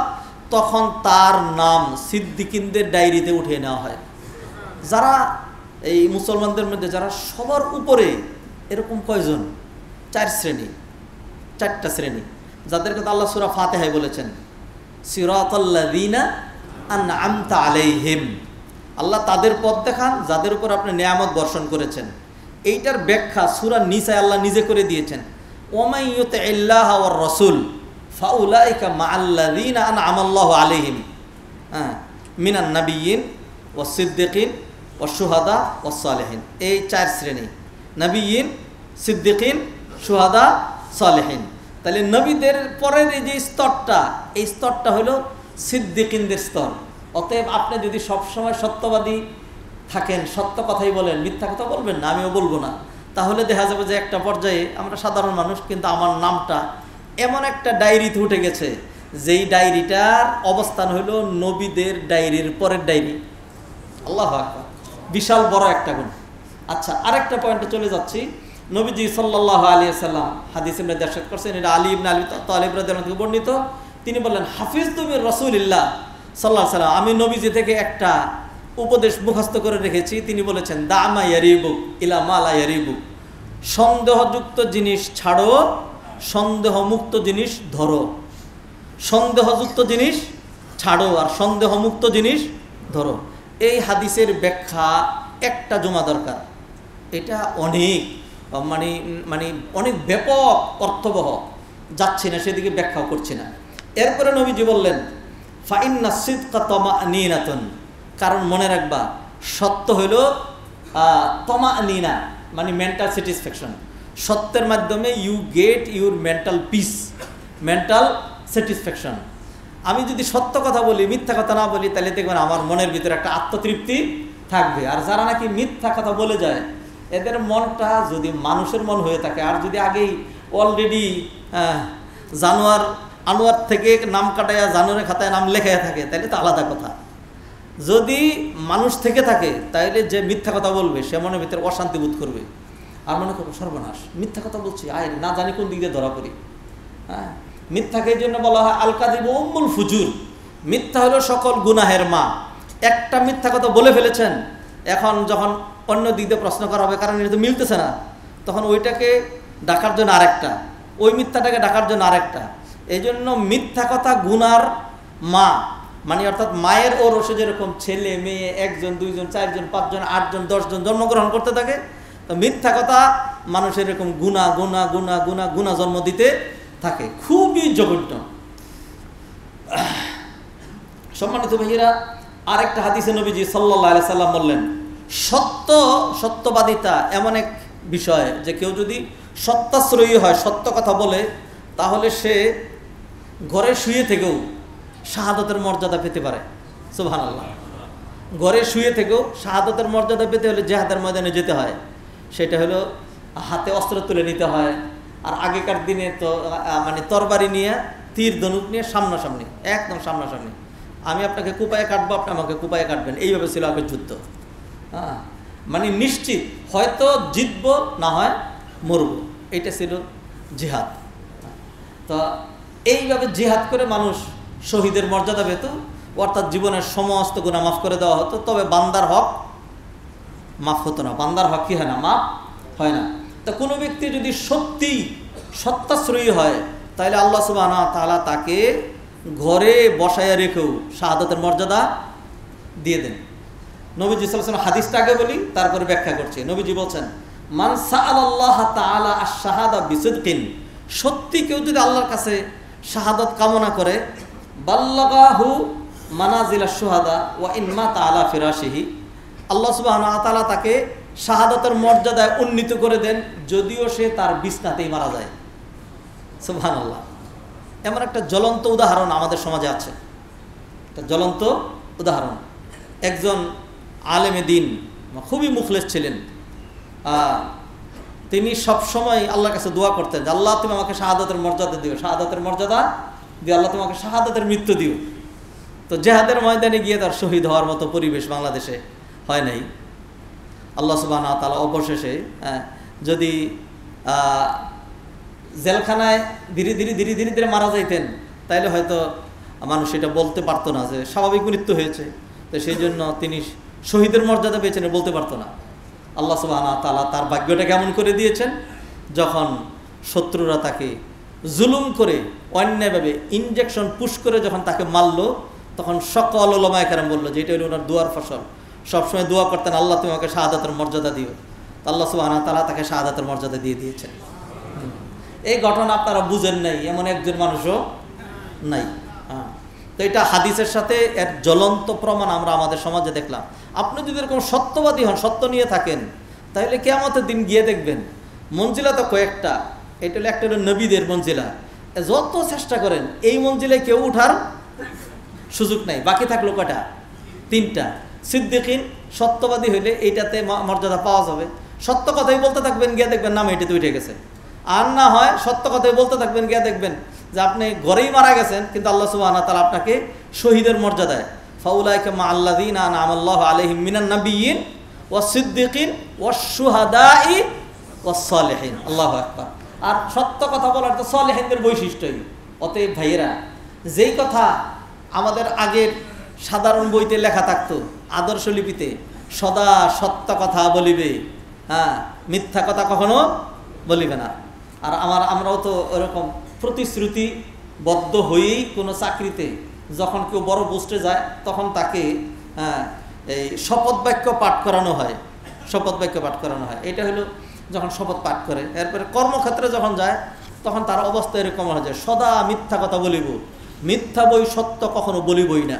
তখন তার নাম সিদ্দিকিনদের ডায়েরিতে উঠিয়ে নেওয়া হয়। যারা এই মুসলমানদের মধ্যে যারা সবার উপরে, এরকম কয়জন? 4 শ্রেণী, 4টা শ্রেণী, যাদের কথা আল্লাহ সূরা ফাতিহায় বলেছেন সিরাতাল্লাযীনা আনআমতা আলাইহিম, আল্লাহ তাদের পথ দেখান যাদের উপর আপনি নিয়ামত বর্ষণ করেছেন। এইটার ব্যাখ্যা সূরা নিসায় আল্লাহ নিজে করে দিয়েছেন, ওয়ামান ইউতিইল্লাহা ওয়ার রাসূল ফাউলাইকা মাআল্লাযীনা আনআমাল্লাহু আলাইহিম মিনান নাবিয়্যিন ওয়াস সিদ্দিকিন ওয়াশ শুহাদা ওয়াস সালিহিন। এই 4 শ্রেণী, নবিয়্যিন, সিদ্দিকিন, শুহাদা, সালিহিন। তাহলে নবীদের পরের এই যে স্তরটা, এই স্তরটা হলো সিদ্দিকিনদের স্তর। অতএব আপনি যদি সবসময় সত্যবাদী থাকেন, সত্য কথাই বলেন, মিথ্যা কথা বলবেন না, আমিও বলবো না, তাহলে দেখা যাবে যে একটা পর্যায়ে আমরা সাধারণ মানুষ, কিন্তু আমার নামটা এমন একটা ডায়েরিতে উঠে গেছে যেই ডায়েরিটার অবস্থান হলো নবীদের ডায়েরির পরের ডায়েরি। আল্লাহু আকবার, বিশাল বড় একটা গুণ। আচ্ছা, আরেকটা পয়েন্টে চলে যাচ্ছি। নবীজি সাল্লাল্লাহু আলাইহি ওয়াসাল্লাম হাদিসে মধ্যে ইরশাদ করেছেন, এটা আলী ইবনে আবি তালিব রাদিয়াল্লাহু আনহু বর্ণিত, তিনি বললেন হাফিজতু মির রাসূলিল্লাহ সাল্লাল্লাহু আলাইহি ওয়াসাল্লাম, আমি নবীজি থেকে একটা উপদেশ মুখস্থ করে রেখেছি। তিনি বলেছেন দামা ইয়ারিবুক ইলা মা লা ইয়ারিবুক, সন্দেহযুক্ত জিনিস ছাড়ো, সন্দেহমুক্ত জিনিস ধরো। সন্দেহযুক্ত জিনিস ছাড়ো আর সন্দেহমুক্ত জিনিস ধরো। এই হাদিসের ব্যাখ্যা একটা জমা দরকার, এটা অনেক মানে অনেক ব্যাপক অর্থবহ, যাচ্ছে না সেদিকে ব্যাখ্যাও করছি না। এরপরে নবীজি বললেন ফাইন্না সিদকা তামানিনাতুন, কারণ মনে রাখবা সত্য হইল তামানিনা মানে মেন্টাল স্যাটিসফ্যাকশন। সত্যের মাধ্যমে you get your mental peace, mental satisfaction. আমি যদি সত্য কথা বলি, মিথ্যা কথা না বলি, তাহলে দেখবেন আমার মনের ভিতরে একটা আত্মতৃপ্তি থাকবে। আর যারা নাকি মিথ্যা কথা বলে যায়, এদের মনটা যদি মানুষের মন হয়ে থাকে, আর যদি আগেই অলরেডি আনোয়ার থেকে নাম কাটাইয়া জানুয়ারের খাতায় নাম লেখাইয়া থাকে, তাহলে তো আলাদা কথা। যদি মানুষ থেকে থাকে, তাহলে যে মিথ্যা কথা বলবে সে মনের ভিতরে অশান্তি বোধ করবে, আর মনে করবো সর্বনাশ, মিথ্যা কথা বলছি, আয় না জানি কোন দিক দিয়ে ধরা পড়ি। হ্যাঁ, মিথ্যাকে এই জন্য বলা হয় আল কাযিবু উম্মুল ফুজুর। মিথ্যা হলো সকল গুনাহের মা। একটা মিথ্যা কথা বলে ফেলেছেন, এখন যখন অন্য দিক দিয়ে প্রশ্ন করা হবে, কারণ এটা তো মিলতেছে না, তখন ওইটাকে ডাকার জন্য আরেকটা, ওই মিথ্যাটাকে ডাকার জন্য আরেকটা। এই জন্য মিথ্যা কথা গুনার মা, মানে অর্থাৎ মায়ের ও রসে যেরকম ছেলে মেয়ে 1 জন 2 জন 4 জন 5 জন 8 জন 10 জন জন্মগ্রহণ করতে থাকে, তো মিথ্যা কথা মানুষের এরকম গুণা গুণা গুণা গুণা গুণা জন্ম দিতে থাকে, খুবই জঘন্য। সম্মানিত ভাইয়েরা, আরেকটা হাদিসে নবীজি সাল্লাল্লাহু আলাইহি সাল্লাম বললেন, সত্যবাদিতা এমন এক বিষয় যে কেউ যদি সত্যাশ্রয়ী হয়, সত্য কথা বলে, তাহলে সে ঘরে শুয়ে থেকেও শাহাদাতের মর্যাদা পেতে পারে। সুবহানাল্লাহ। ঘরে শুয়ে থেকেও শাহাদাতের মর্যাদা পেতে হলে জিহাদের ময়দানে যেতে হয়। সেটা হলো হাতে অস্ত্র তুলে নিতে হয়, আর আগেকার দিনে তো মানে তরবারি নিয়ে, তীর ধনুক নিয়ে সামনাসামনি, একদম সামনাসামনি। আমি আপনাকে কুপায়ে কাটবো, আপনি আমাকে কুপায়ে কাটবেন, এইভাবে ছিল আগের যুদ্ধ। হ্যাঁ, মানে নিশ্চিত হয়তো জিতবো, না হয় মরবো, এইটা ছিল জিহাদ। তো এইভাবে জিহাদ করে মানুষ শহীদের মর্যাদা পেত, অর্থাৎ জীবনের সমস্ত গুনাহ মাফ করে দেওয়া হতো। তবে বান্দার হক মাফ হতো না। বান্দার হক কি হয় না? মাফ হয় না। তা কোনো ব্যক্তি যদি সত্যি সত্যাশ্রয়ী হয়, তাহলে আল্লাহ সুবহানাহু ওয়া তাআলা তাকে ঘরে বসায়া রেখেও শাহাদাতের মর্যাদা দিয়ে দেন। নবীজি সাল্লাল্লাহু আলাইহি ওয়াসাল্লাম হাদিসটা আগে বলি, তারপরে ব্যাখ্যা করছি। নবীজি বলছেন, মান সাআলাল্লাহ তাআলা আশ-শাহাদা বিসিদকিন, সত্যি কেউ যদি আল্লাহর কাছে শাহাদাত কামনা করে, বাল্লাগাহু মানাজিলাশ শুহাদা ওয়া ইন মাতা আলা ফিরাশিহি, আল্লাহ সুবহানাহু ওয়া তাআলা তাকে শাহাদাতের মর্যাদায় উন্নীত করে দেন, যদিও সে তার বিছনাতেই মারা যায়। সুবহানাল্লাহ। এমন একটা জ্বলন্ত উদাহরণ আমাদের সমাজে আছে, একটা জ্বলন্ত উদাহরণ। একজন আলেমে দিন, খুবই মুখলেস ছিলেন, তিনি সবসময় আল্লাহর কাছে দোয়া করতেন যে আল্লাহ তুমি আমাকে শাহাদাতের মর্যাদা দিও, শাহাদাতের মর্যাদা দিও, আল্লাহ তোমাকে শাহাদাতের মৃত্যু দিও। তো জিহাদের ময়দানে গিয়ে তার শহীদ হওয়ার মতো পরিবেশ বাংলাদেশে হয় নাই। আল্লাহ সুবহানাহু ওয়া তাআলা অবশেষে যদি জেলখানায় ধীরে ধীরে ধীরে ধীরে ধীরে মারা যাইতেন, তাইলে হয়তো মানুষ এটা বলতে পারতো না যে স্বাভাবিক মৃত্যু হয়েছে, তো সেই জন্য তিনি শহীদের মর্যাদা পেয়েছেন বলতে পারতো না। আল্লাহ সুবহানাহু ওয়া তাআলা তার ভাগ্যটা কেমন করে দিয়েছেন, যখন শত্রুরা তাকে জুলুম করে অন্যায়ভাবে ইনজেকশন পুশ করে যখন তাকে মারল, তখন সকল উলামায়ে কেরাম বলল যে এটা হলো ওনার দোয়ার ফসল। সবসময় দোয়া করতেন আল্লাহ তুমি আমাকে শাহাদাতের মর্যাদা দিও, আল্লাহ সুবহানাহু ওয়া তাআলা তাকে শাহাদাতের মর্যাদা দিয়ে দিয়েছেন। এই ঘটনা আপনারা বুঝেন নাই এমন একজন মানুষও নাই। তো এটা হাদিসের সাথে এর জ্বলন্ত প্রমাণ আমরা আমাদের সমাজে দেখলাম। আপনি যদি এরকম সত্যবাদী হন, সত্য নিয়ে থাকেন, তাহলে কিয়ামতের দিন গিয়ে দেখবেন মঞ্জিলা তো কয়েকটা, এটা হলো একটা হলো নবীদের মঞ্জিলা, যত চেষ্টা করেন এই মঞ্জিলায় কেউ উঠার সুযোগ নাই। বাকি থাকলো কয়টা? 3টা। সিদ্দিকিন, সত্যবাদী হইলে এইটাতে মর্যাদা পাওয়া যাবে। সত্য কথাই বলতে থাকবেন, গিয়ে দেখবেন নাম এটাতে উঠে গেছে। আর না হয় সত্য কথাই বলতে থাকবেন, গিয়ে দেখবেন যে আপনি ঘরেই মারা গেছেন, কিন্তু আল্লাহ সুবহানাহু ওয়া তাআলা আপনাকে শহীদের মর্যাদায়, ফাউলাইকা মা আল্লাযীনা আনআমা আল্লাহু আলাইহিম মিনান নাবিয়্যিন ওয়াস সিদ্দিকিন ওয়াশ শুহাদাই ওয়াস সালিহিন। আল্লাহু আকবার। আর সত্য কথা বলার তো সালেহিনদের বৈশিষ্ট্যই। অতএব ভাইয়েরা, যেই কথা আমাদের আগের সাধারণ বইতে লেখা থাকতো, আদর্শ লিপিতে, সদা সত্য কথা বলিবে, মিথ্যা কথা কখনো বলিবে না। আর আমরাও তো ওরকম প্রতিশ্রুতিবদ্ধ হয়েই কোনো চাকরিতে যখন কেউ বড় পোস্টে যায়, তখন তাকে এই শপথ বাক্য পাঠ করানো হয়। শপথ বাক্য পাঠ করানো হয়, এটা হলো যখন শপথ পাঠ করে। এরপরে কর্মক্ষেত্রে যখন যায়, তখন তার অবস্থা এরকম হয় যে সদা মিথ্যা কথা বলিব, মিথ্যা বই সত্য কখনো বলিবই না।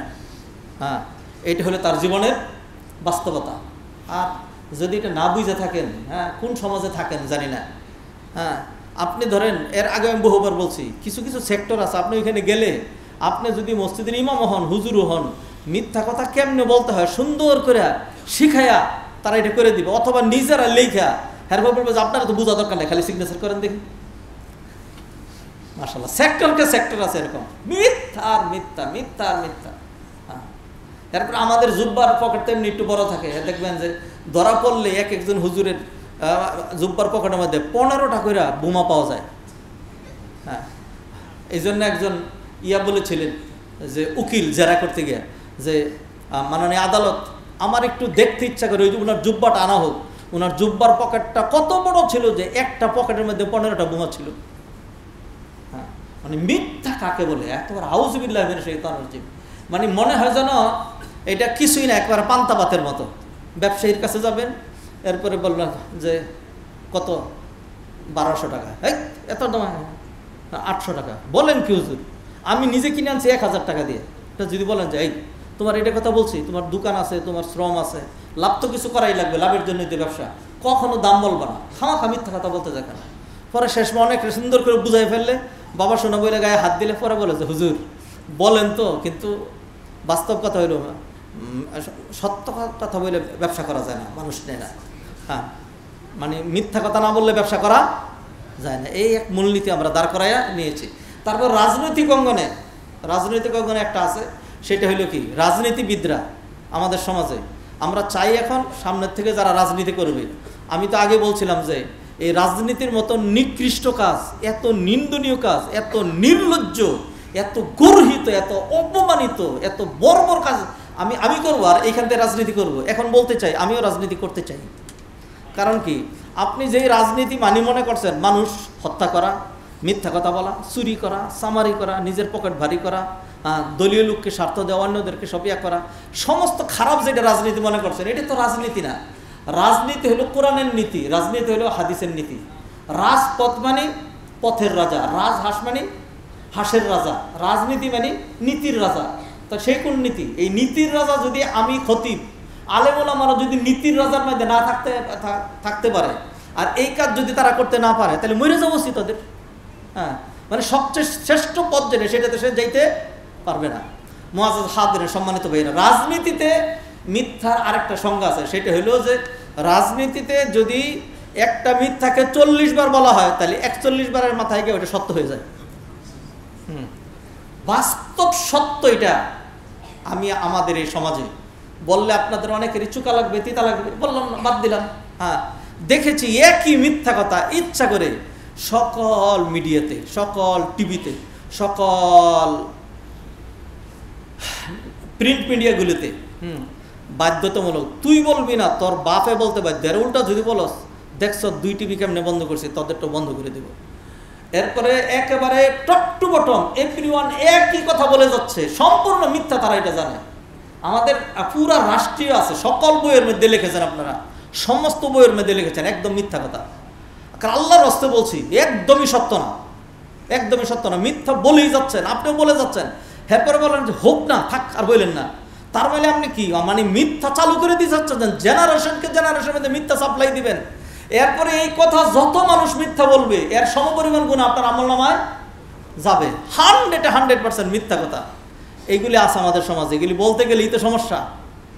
এইটা হলো তার জীবনের বাস্তবতা। আর যদি এটা না বুঝে থাকেন, কোন সমাজে থাকেন জানি না, হ্যাঁ, আপনি ধরেন এর আগে আমি বহুবার বলছি, কিছু কিছু সেক্টর আছে আপনি ওইখানে গেলে আপনি যদি মসজিদের ইমাম হন, হুজুরও হন, মিথ্যা কথা কেমনে বলতে হয় সুন্দর করে শিখায়া তারা এটা করে দিবে, অথবা নিজেরা লেখা হ্যারভাবে বলবে যে আপনারা তো বোঝা দরকার নেই, খালি সিগনেচার করেন দেখি। মাশাআল্লাহ, সেক্টরকে সেক্টর আছে এরকম, মিথ্যা আর মিথ্যা, মিথ্যা আর মিথ্যা। হ্যাঁ, তারপর আমাদের জুব্বার পকেট তেমনি একটু বড় থাকে, দেখবেন যে ধরা পড়লে এক একজন হুজুরের জুব্বার পকেটের মধ্যে 15টা করে বোমা পাওয়া যায়। হ্যাঁ, এই জন্য একজন বলেছিলেন যে উকিল জেরা করতে গিয়ে যে মাননীয় আদালত, আমার একটু দেখতে ইচ্ছা করে ওই যে ওনার জুব্বাটা আনা হোক। ওনার জুব্বার পকেটটা কত বড় ছিল যে একটা পকেটের মধ্যে 15টা বোমা ছিল। হ্যাঁ, মানে মিথ্যা কাকে বলে, একেবারে আউযুবিল্লাহি মিনাশ শাইতানির রাজিম। মানে মনে হয় যেন এটা কিছুই না, একবারে পান্তা ভাতের মতো। ব্যবসায়ীর কাছে যাবেন, এরপরে বললেন যে কত, 1200 টাকা, এই এত দাম, 800 টাকা। বলেন কি হুজুর, আমি নিজে কিনে আনছি 1000 টাকা দিয়ে। এটা যদি বলেন যে এই তোমার এটা কথা বলছি, তোমার দোকান আছে, তোমার শ্রম আছে, লাভ তো কিছু করাই লাগবে, লাভের জন্যই তো ব্যবসা, কখনো দাম বলবা না, খামাখা মিথ্যা কথা বলতে দেখে না। পরে শেষ অনেক সুন্দর করে বুঝাই ফেললে, বাবা শোনা বইলে গায়ে হাত দিলে পরে বলে যে হুজুর বলেন তো, কিন্তু বাস্তব কথা হইল সত্য কথা বলে ব্যবসা করা যায় না, মানুষ নেয় না। হ্যাঁ, মানে মিথ্যা কথা না বললে ব্যবসা করা যায় না, এই এক মূলনীতি আমরা দাঁড় করাইয়া নিয়েছি। তারপর রাজনৈতিক অঙ্গনে একটা আছে, সেটা হইল কি, রাজনীতিবিদরা আমাদের সমাজে আমরা চাই এখন সামনের থেকে যারা রাজনীতি করবে, আমি তো আগে বলছিলাম যে এই রাজনীতির মতো নিকৃষ্ট কাজ, এত নিন্দনীয় কাজ, এত নির্লজ্জ, এত গর্হিত, এত অপমানিত, এত বর্বর কাজ আমি করবো, আর এইখান থেকে রাজনীতি করব। এখন বলতে চাই আমিও রাজনীতি করতে চাই। কারণ কি, আপনি যেই রাজনীতি মানি মনে করছেন, মানুষ হত্যা করা, মিথ্যা কথা বলা, চুরি করা, সামারি করা, নিজের পকেট ভারী করা, দলীয় লোককে স্বার্থ দেওয়া, অন্যদেরকে সপিয়া করা, সমস্ত খারাপ যেটা রাজনীতি মনে করছেন, এটা তো রাজনীতি না। রাজনীতি হলো কোরআনের নীতি, রাজনীতি হলো হাদিসের নীতি। রাজপথ মানে পথের রাজা, রাজহাঁস মানে হাঁসের রাজা, রাজনীতি মানে নীতির রাজা। তা সেই কোন নীতি? এই নীতির রাজা যদি আমি খতিব, আলেম ওলামারা যদি নীতির রাজার মধ্যে না থাকতে পারে, আর এই কাজ যদি তারা করতে না পারে, তাহলে মরে যাবো তাদের। হ্যাঁ, মানে সবচেয়ে শ্রেষ্ঠ পথ যেটা, সেটাতে সে যাইতে পারবে না। মুআজ্জাজ হাদিরের সম্মানিত ভাইরা, রাজনীতিতে মিথ্যার আরেকটা সংজ্ঞা আছে, সেটা হলো যে রাজনীতিতে যদি একটা মিথ্যাকে 40 বার বলা হয়, তাহলে 41 বারের মাথায় গিয়ে ওটা সত্য হয়ে যায়। বাস্তব সত্য এটা। আমি আমাদের এই সমাজে বললে আপনাদের অনেকেরই চুকা লাগবে, তিতা লাগবে, বললাম না, বাদ দিলাম। হ্যাঁ, দেখেছি একই মিথ্যা কথা ইচ্ছা করে সকল মিডিয়াতে, সকল টিভিতে, সকল প্রিন্ট মিডিয়াগুলিতে বাধ্যতামূলক, তুই বলবি না, তোর বাপে বলতে বাধ্য। আর উল্টা যদি বলস, দেখছ 2 টিভি কেমনে বন্ধ করছে, তাদেরটা বন্ধ করে দেব। এরপরে একেবারে টপ টু বটম এভরিওয়ান একই কথা বলে যাচ্ছে, সম্পূর্ণ মিথ্যা, তারা এটা জানে। আমাদের পুরা রাষ্ট্রীয় আছে, সকল বইয়ের মধ্যে লিখেছেন আপনারা, সমস্ত বইয়ের মধ্যে লিখেছেন একদম মিথ্যা কথা। কারণ আল্লাহর রাস্তে বলছি, একদমই সত্য না, একদমই সত্য না, মিথ্যা বলেই যাচ্ছেন, আপনিও বলে যাচ্ছেন। এরপরে বলেন যে হোক না, থাক, আর বললেন না। তার মানে আপনি কি, মানে মিথ্যা চালু করে দিয়ে যাচ্ছেন, জেনারেশনকে জেনারেশনের মধ্যে মিথ্যা সাপ্লাই দিবেন। এরপরে এই কথা যত মানুষ মিথ্যা বলবে, এর সমপরিমাণ গুণ আপনার আমলনামায় যাবে। 100% মিথ্যা কথা এইগুলি আছে আমাদের সমাজে, এগুলি বলতে গেলেই তো সমস্যা।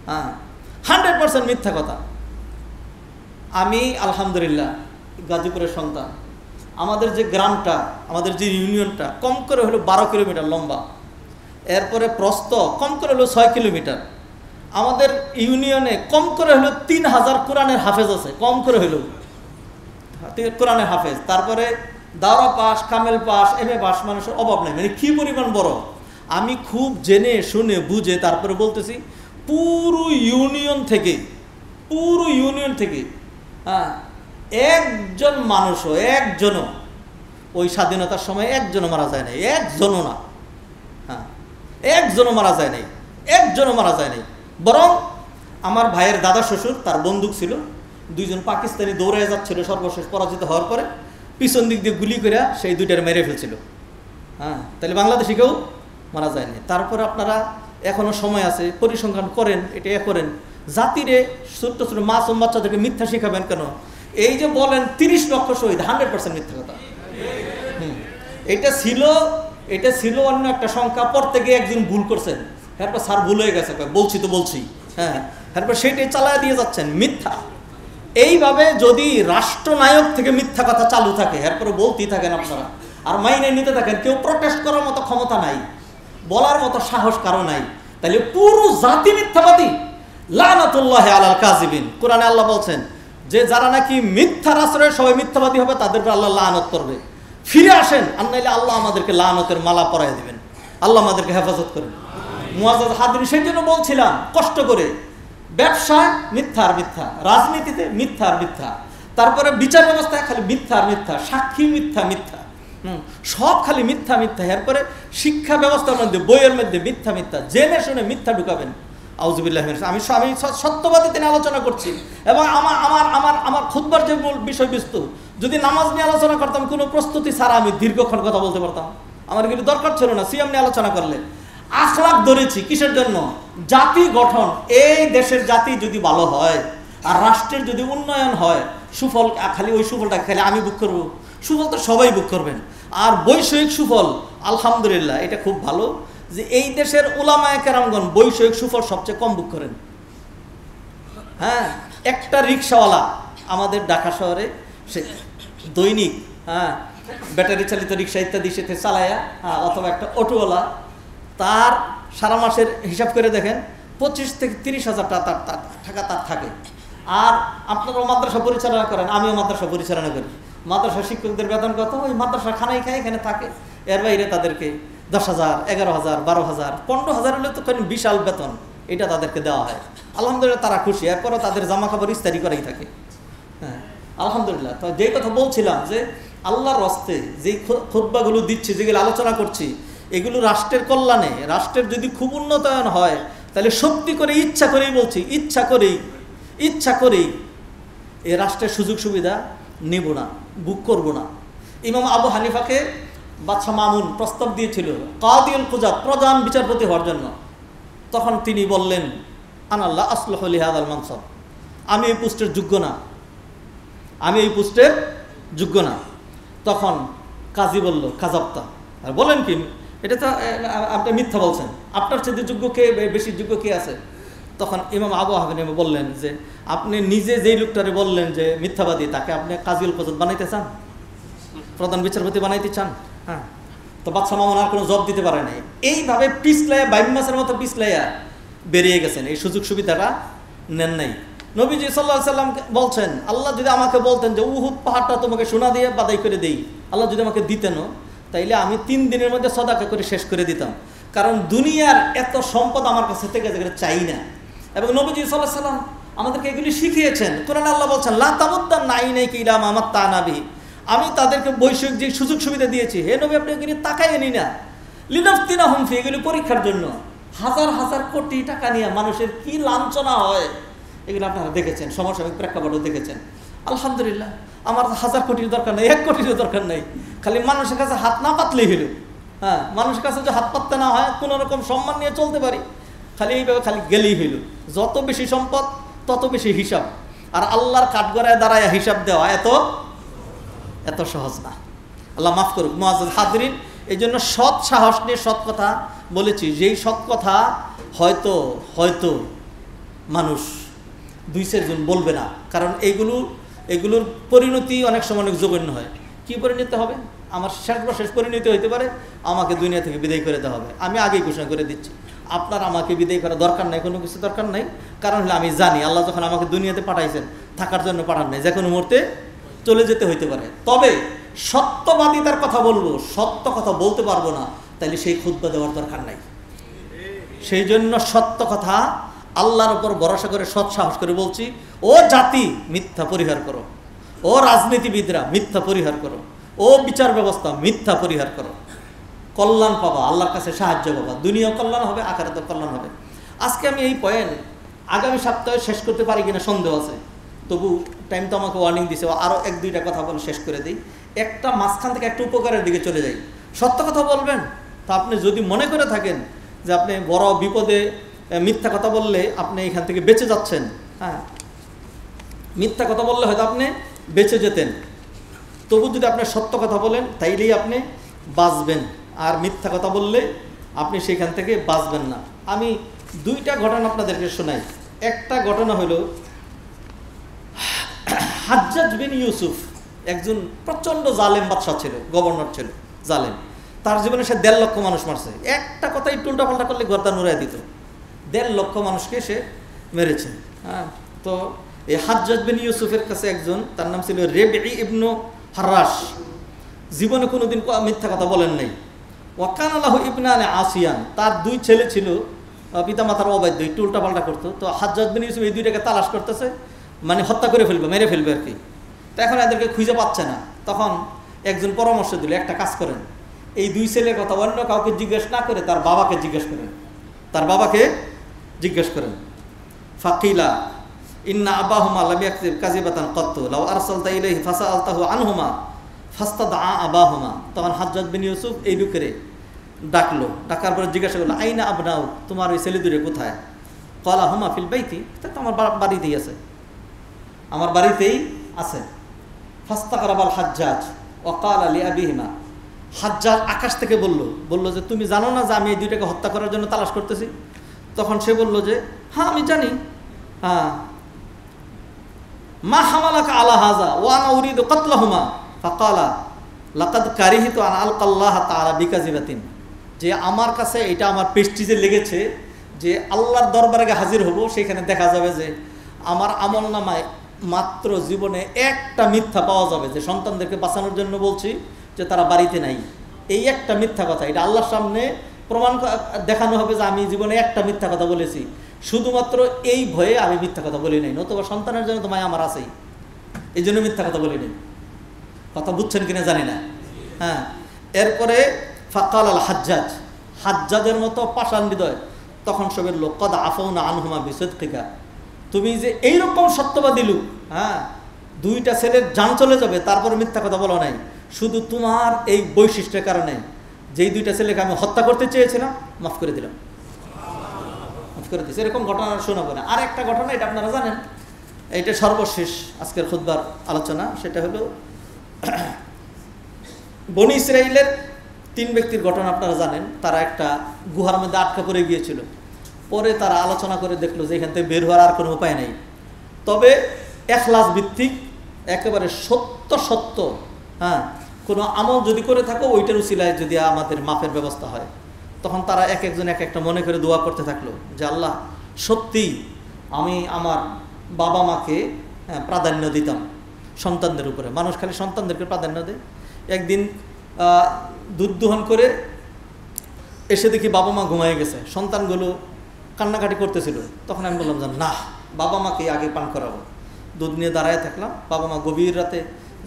হ্যাঁ, 100% মিথ্যা কথা। আমি আলহামদুলিল্লাহ গাজীপুরের সন্তান। আমাদের যে গ্রামটা, আমাদের যে ইউনিয়নটা কম করে হলো 12 কিলোমিটার লম্বা, এরপরে প্রস্থ কম করে হলো 6 কিলোমিটার। আমাদের ইউনিয়নে কম করে হলো 3000 কোরআনের হাফেজ আছে, কম করে হলো কোরআনের হাফেজ। তারপরে দাওরা পাস, কামেল পাস, MA পাস, মানুষের অভাব নেই। মানে কি পরিমাণ বড়, আমি খুব জেনে শুনে বুঝে তারপরে বলতেছি, পুরো ইউনিয়ন থেকে হ্যাঁ, একজন মানুষও, একজনও ওই স্বাধীনতার সময় একজনও মারা যায় নাই, একজনও না। হ্যাঁ, একজনও মারা যায় নাই, বরং আমার ভাইয়ের দাদা শ্বশুর, তার বন্দুক ছিল, 2 জন পাকিস্তানি দৌড়ায় যাচ্ছিল, সর্বশেষ পরাজিত হওয়ার পরে পিছন দিক দিয়ে গুলি করে সেই 2টার মেরে ফেলছিল। হ্যাঁ, তাহলে বাংলাদেশে কেউ মারা যায়নি। তারপরে আপনারা এখনো সময় আছে, পরিসংখ্যান করেন, এটা করেন, জাতিরে ছোট্ট ছোট মাসুম বাচ্চাদেরকে মিথ্যা শিখাবেন কেন? এই যে বলেন 30 লক্ষ শহীদ, 100% মিথ্যা কথা। এটা ছিল অন্য একটা সংখ্যা, পড়তে গিয়ে একজন ভুল করছেন, এরপর স্যার ভুল হয়ে গেছে, বলছি, হ্যাঁ, এরপর সেটাই চালায় দিয়ে যাচ্ছেন মিথ্যা। এইভাবে যদি রাষ্ট্রনায়ক থেকে মিথ্যা কথা চালু থাকে, এরপরে বলতেই থাকেন আপনারা আর মাইনে নিতে থাকেন, কেউ প্রটেস্ট করার মতো ক্ষমতা নাই, বলার মতো সাহস কারো নাই, তাহলে পুরো জাতি মিথ্যাবাদী। লানাতুল্লাহি আলাল কাযিবিন, কোরআনে আল্লাহ বলছেন যে যারা নাকি মিথ্যার আশ্রয়ে সবাই মিথ্যাবাদী হবে তাদের উপর আল্লাহ লানত করবে। ফিরে আসেন, আর নাইলে আল্লাহ আমাদেরকে লানতের মালা পরাই দিবেন। আল্লাহ আমাদেরকে হেফাজত করেন। মুআজ্জাজ হাদিরি, সেই জন্য বলছিলাম কষ্ট করে, ব্যবসায় মিথ্যা আর মিথ্যা, রাজনীতিতে মিথ্যা আর মিথ্যা, তারপরে বিচার ব্যবস্থায় খালি মিথ্যা আর মিথ্যা, সাক্ষী মিথ্যা, সব খালি মিথ্যা। এরপরে শিক্ষা ব্যবস্থার মধ্যে, বইয়ের মধ্যে মিথ্যা, জেনে শুনে মিথ্যা ঢুকাবেন। আউযুবিল্লাহ। আমি সত্যবাদী তিনি আলোচনা করছি, এবং আমার খুতবার যে মূল বিষয়বস্তু, যদি নামাজ নিয়ে আলোচনা করতাম কোনো প্রস্তুতি ছাড়া আমি দীর্ঘক্ষণ কথা বলতে পারতাম, আমার কিন্তু দরকার ছিল না সিয়াম নিয়ে আলোচনা করলে। আখলাক ধরেছি কিসের জন্য? জাতি গঠন। এই দেশের জাতি যদি ভালো হয় আর রাষ্ট্রের যদি উন্নয়ন হয়, সুফল খালি ওই সুফলটা খালি আমি ভোগ করবো, সুফল তো সবাই ভোগ করবেন। আর বৈষয়িক সুফল আলহামদুলিল্লাহ, এটা খুব ভালো যে এই দেশের উলামায়ে কেরামগণ বৈষয়িক সুফল সবচেয়ে কম ভোগ করেন। হ্যাঁ, একটা রিক্সাওয়ালা আমাদের ঢাকা শহরে সে দৈনিক ব্যাটারি চালিত রিক্সা ইত্যাদি সাথে চালায়া, অথবা একটা অটোওয়ালা, তার সারা মাসের হিসাব করে দেখেন 25 থেকে 30,000 টাকা তার থাকে। আর আপনারাও মাদ্রাসা পরিচালনা করেন, আমিও মাদ্রাসা পরিচালনা করি। মাদ্রাসা শিক্ষকদের বেতন কত? ওই মাদ্রাসা খানাই খায়, এখানে থাকে। এর বাইরে তাদেরকে 10,000, 11,000, 12,000, 15,000 হলে তো বিশাল বেতন, এটা তাদেরকে দেওয়া হয়। আলহামদুলিল্লাহ, তারা খুশি। এরপরও তাদের জামা কাপড় ইস্তারি করেই থাকে। হ্যাঁ, আলহামদুলিল্লাহ। তো যেই কথা বলছিলাম যে আল্লাহর রাস্তে যেই খুতবাগুলো দিচ্ছি, যেগুলো আলোচনা করছি, এগুলো রাষ্ট্রের কল্যাণে। রাষ্ট্রের যদি খুব উন্নতায়ন হয়, তাহলে সত্যি করে ইচ্ছা করেই বলছি, ইচ্ছা করেই এই রাষ্ট্রের সুযোগ সুবিধা নেব না, বুক করব না। ইমাম আবু হানিফাকে বাদশাহ মামুন প্রস্তাব দিয়েছিল কাদিউল কুজাত, প্রধান বিচারপতি হওয়ার জন্য। তখন তিনি বললেন, আনাল্লাহ আসলাহু লিহাদাল মানসাব, আমি এই পোস্টের যোগ্য না, তখন কাজী বলল, কাজাবতা, আর বলেন কি, এটা তো আপনি মিথ্যা বলছেন, আপনার চেয়ে যোগ্য কে, বেশি যোগ্য কে আছে? তখন ইমাম আবু হানিফা বললেন যে আপনি নিজে যেই লোকটারে বললেন যে মিথ্যাবাদী, তাকে আপনি কাজীউল কুজাত বানাইতে চান, প্রধান বিচারপতি বানাইতে চান? হ্যাঁ। তো বাদশাহ মামুন আর কোনো জব দিতে পারে নাই। এইভাবে পিছলাইয়া, 22 মাসের মতো পিছলাইয়া বেরিয়ে গেছেন, এই সুযোগ সুবিধাটা নেন নাই। নবীজি সাল্লাল্লাহু আলাইহি সাল্লাম বলছেন, আল্লাহ যদি আমাকে বলতেন যে উহুদ পাহাড়টা তোমাকে সোনা দিয়ে বাদাই করে দেই, আল্লাহ যদি আমাকে দিতেনও, তাইলে আমি 3 দিনের মধ্যে সদাকা করে শেষ করে দিতাম, কারণ দুনিয়ার এত সম্পদ আমার কাছে থেকে চাই না। এবং নবীজি সাল্লাল্লাহু আলাইহি সাল্লাম আমাদেরকে এগুলি শিখিয়েছেন। কোরআনে আল্লাহ বলছেন, লা তামুদ্দান্না আইনাইকা ইলা মা মাত্তা'না বিহি, আমি তাদেরকে বৈষয়িক যে সুযোগ সুবিধা দিয়েছি, হে নবী আপনি এগুলি তাকাইয়ে নি না, লিনাফতিনাহুম ফি, এগুলি পরীক্ষার জন্য। হাজার হাজার কোটি টাকা নিয়ে মানুষের কি লাঞ্ছনা হয়, এগুলো আপনারা দেখেছেন, সমসাময়িক প্রেক্ষাপটও দেখেছেন। আলহামদুলিল্লাহ, আমার 1000 কোটির দরকার নেই, 1 কোটিরও দরকার নেই, খালি মানুষের কাছে হাত না পাতলেই হলো। হ্যাঁ, মানুষের কাছে যে হাত পাততে না হয়, কোনো রকম সম্মান নিয়ে চলতে পারি, খালি এইভাবে খালি গেলেই হইল। যত বেশি সম্পদ তত বেশি হিসাব, আর আল্লাহর কাঠগড়ায় দাঁড়ায় হিসাব দেওয়া এত সহজ না। আল্লাহ মাফ করুক। মুআজ্জাজ হাজরিন, এই জন্য সৎ সাহস নিয়ে সৎ কথা বলেছি, যেই সৎ কথা হয়তো মানুষ 2-4 জন বলবে না, কারণ এগুলোর পরিণতি অনেক সময় অনেক জঘন্য হয়। কি পরিণতি হবে? আমার শেষ পরিণতি হইতে পারে আমাকে দুনিয়া থেকে বিদায় করে দেওয়া হবে। আমি আগেই ঘোষণা করে দিচ্ছি, আপনার আমাকে বিদায় করা দরকার নাই, কোনো কিছু দরকার নাই। কারণ হলে আমি জানি আল্লাহ যখন আমাকে দুনিয়াতে পাঠাইছেন, থাকার জন্য পাঠান নাই, যে কোনো মুহূর্তে চলে যেতে হইতে পারে। তবে সত্যবাদিতার কথা বলবো, সত্য কথা বলতে পারবো না, তাইলে সেই খুতবা দেওয়ার দরকার নাই। সেই জন্য সত্য কথা আল্লাহর উপর ভরসা করে সৎ সাহস করে বলছি, ও জাতি মিথ্যা পরিহার করো, ও রাজনীতিবিদরা মিথ্যা পরিহার করো, ও বিচার ব্যবস্থা মিথ্যা পরিহার করো, কল্যাণ পাবা, আল্লাহর কাছে সাহায্য পাবা, দুনিয়াও কল্যাণ হবে, আখিরাতেও কল্যাণ হবে। আজকে আমি এই পয়েন্ট আগামী সপ্তাহে শেষ করতে পারি কিনা সন্দেহ আছে, তবু টাইম তো আমাকে ওয়ার্নিং দিছে, আরও 1-2টা কথা বলে শেষ করে দিই। একটা মাঝখান থেকে একটা উপকারের দিকে চলে যাই। সত্য কথা বলবেন, তো আপনি যদি মনে করে থাকেন যে আপনি বড় বিপদে মিথ্যা কথা বললে আপনি এখান থেকে বেঁচে যাচ্ছেন, হ্যাঁ, মিথ্যা কথা বললে হয়তো আপনি বেঁচে যেতেন। তবু যদি আপনি সত্য কথা বলেন তাইলেই আপনি বাঁচবেন, আর মিথ্যা কথা বললে আপনি সেখান থেকে বাঁচবেন না। আমি দুইটা ঘটনা আপনাদেরকে শোনাই। একটা ঘটনা হলো হাজ্জাজ বিন ইউসুফ একজন প্রচণ্ড জালেম বাদশাহ ছিল, গভর্নর ছিল, জালেম। তার জীবনে সে 1.5 লক্ষ মানুষ মারছে। একটা কথা একটু উল্টাপাল্টা করলে গর্দান উড়াই দিত। 1.5 লক্ষ মানুষকে সে মেরেছে। হ্যাঁ, তো এই হাজ্জাজ বিন ইউসুফের কাছে একজন, তার নাম ছিল রেবঈ ইবনু হাররাস, জীবনে কোনোদিন মিথ্যা কথা বলেন নাই। ওয়াকানা লাহু ইবনানে আসিয়ান, তার 2 ছেলে ছিল, পিতামাতার অবাধ্য, একটু উল্টাপাল্টা করতো। তো হাজ্জাজ বিন ইউসুফ এই 2টাকে তালাশ করতেছে, মানে হত্যা করে ফেলবে, মেরে ফেলবে আর কি। তো এখন এদেরকে খুঁজে পাচ্ছে না। তখন একজন পরামর্শ দিল, একটা কাজ করেন, এই 2 ছেলের কথা অন্য কাউকে জিজ্ঞেস না করে তার বাবাকে জিজ্ঞেস করেন, তার বাবাকে জিজ্ঞেস করেন। ফাকিলা ইন্না আবাহুমা লাম ইয়াকযিব কাযিবাতান কাত্তু লাউ আরসালতা ইলাইহি ফাসাআলতাহু আনহুমা ফাস্তাদআ আবাহুমা। তখন হাজ্জাজ বিন ইউসুফ এই লোকেরে ডাকলো, ডাকার পরে জিজ্ঞাসা করলো, আইনা আবনাউ, তোমার ওই ছেলে দুটো কোথায়? ক্বালা হুমা ফিল বাইতি, তা তো আমার বাড়িতেই আছে, আমার বাড়িতেই আছে। ফাস্তাগরাবাল হাজ্জাজ ওয়া ক্বালা লিআবিহিমা, হাজ্জাজ আকাশ থেকে বলল যে তুমি জানো না যে আমি এই 2টাকে হত্যা করার জন্য তালাশ করতেছি? তখন সে বলল যে হ্যাঁ আমি জানি। হ্যাঁ, মা হামালাকা আলা হাযা ওয়া আনা উরিদু কাতলাহুমা ফাকালা লাকাদ কারিহিতু আন আলকাল্লাহ তাআলা বিকাযিবাতিন, যে আমার কাছে এটা আমার প্রেস্টিজে লেগেছে যে আল্লাহর দরবারে হাজির হব, সেখানে দেখা যাবে যে আমার আমলনামায় মাত্র জীবনে একটা মিথ্যা পাওয়া যাবে, যে সন্তানদেরকে বাঁচানোর জন্য বলছি যে তারা বাড়িতে নাই, এই একটা মিথ্যা কথা, এটা আল্লাহর সামনে প্রমাণ দেখানো হবে যে আমি জীবনে একটা মিথ্যা কথা বলেছি, শুধুমাত্র এই ভয়ে আমি মিথ্যা কথা বলি নাই, নতুবা সন্তানের জন্য তো মায় আমার আছেই, এই জন্য মিথ্যা কথা বলি নাই। কথা বুঝছেন কিনা জানি না। হ্যাঁ, এরপরে ফাকাল আল হাজ্জাজ, হাজ্জাজের মতো পাষাণ হৃদয় তখন সবের লোক কদ আফাউনা আনহুমা বিসিদকিকা, তুমি যে এইরকম সত্যবাদী লোক, হ্যাঁ 2টা ছেলের জান চলে যাবে তারপরে মিথ্যা কথা বলো নাই, শুধু তোমার এই বৈশিষ্ট্যের কারণে যেই 2টা ছেলেকে আমি হত্যা করতে চেয়েছিলাম মাফ করে দিলাম, মাফ করে দিয়েছি। এরকম ঘটনা শোনাবো না। আর একটা ঘটনা, এটা আপনারা জানেন, এটা সর্বশেষ আজকের খুতবার আলোচনা, সেটা হলো বনি ইসরাইলের 3 ব্যক্তির ঘটনা আপনারা জানেন। তারা একটা গুহার মধ্যে আটকা পড়ে গিয়েছিল। পরে তারা আলোচনা করে দেখলো যে এখান থেকে বের হওয়ার আর কোনো উপায় নেই, তবে ইখলাস ভিত্তিক একেবারে সত্য, হ্যাঁ কোনো আমল যদি করে থাকো ওইটার উসিলায় যদি আমাদের মাফের ব্যবস্থা হয়। তখন তারা একজন এক একটা মনে করে দোয়া করতে থাকলো যে আল্লাহ, সত্যিই আমি আমার বাবা মাকে প্রাধান্য দিতাম সন্তানদের উপরে। মানুষ খালি সন্তানদেরকে প্রাধান্য দেয়। একদিন দুধ দোহন করে এসে দেখি বাবা মা ঘুমায় গেছে, সন্তানগুলো কান্নাকাটি করতেছিল। তখন আমি বললাম যে না, বাবা মাকে আগে পান করাবো। দুধ নিয়ে দাঁড়ায় থাকলাম, বাবা মা গভীর রাতে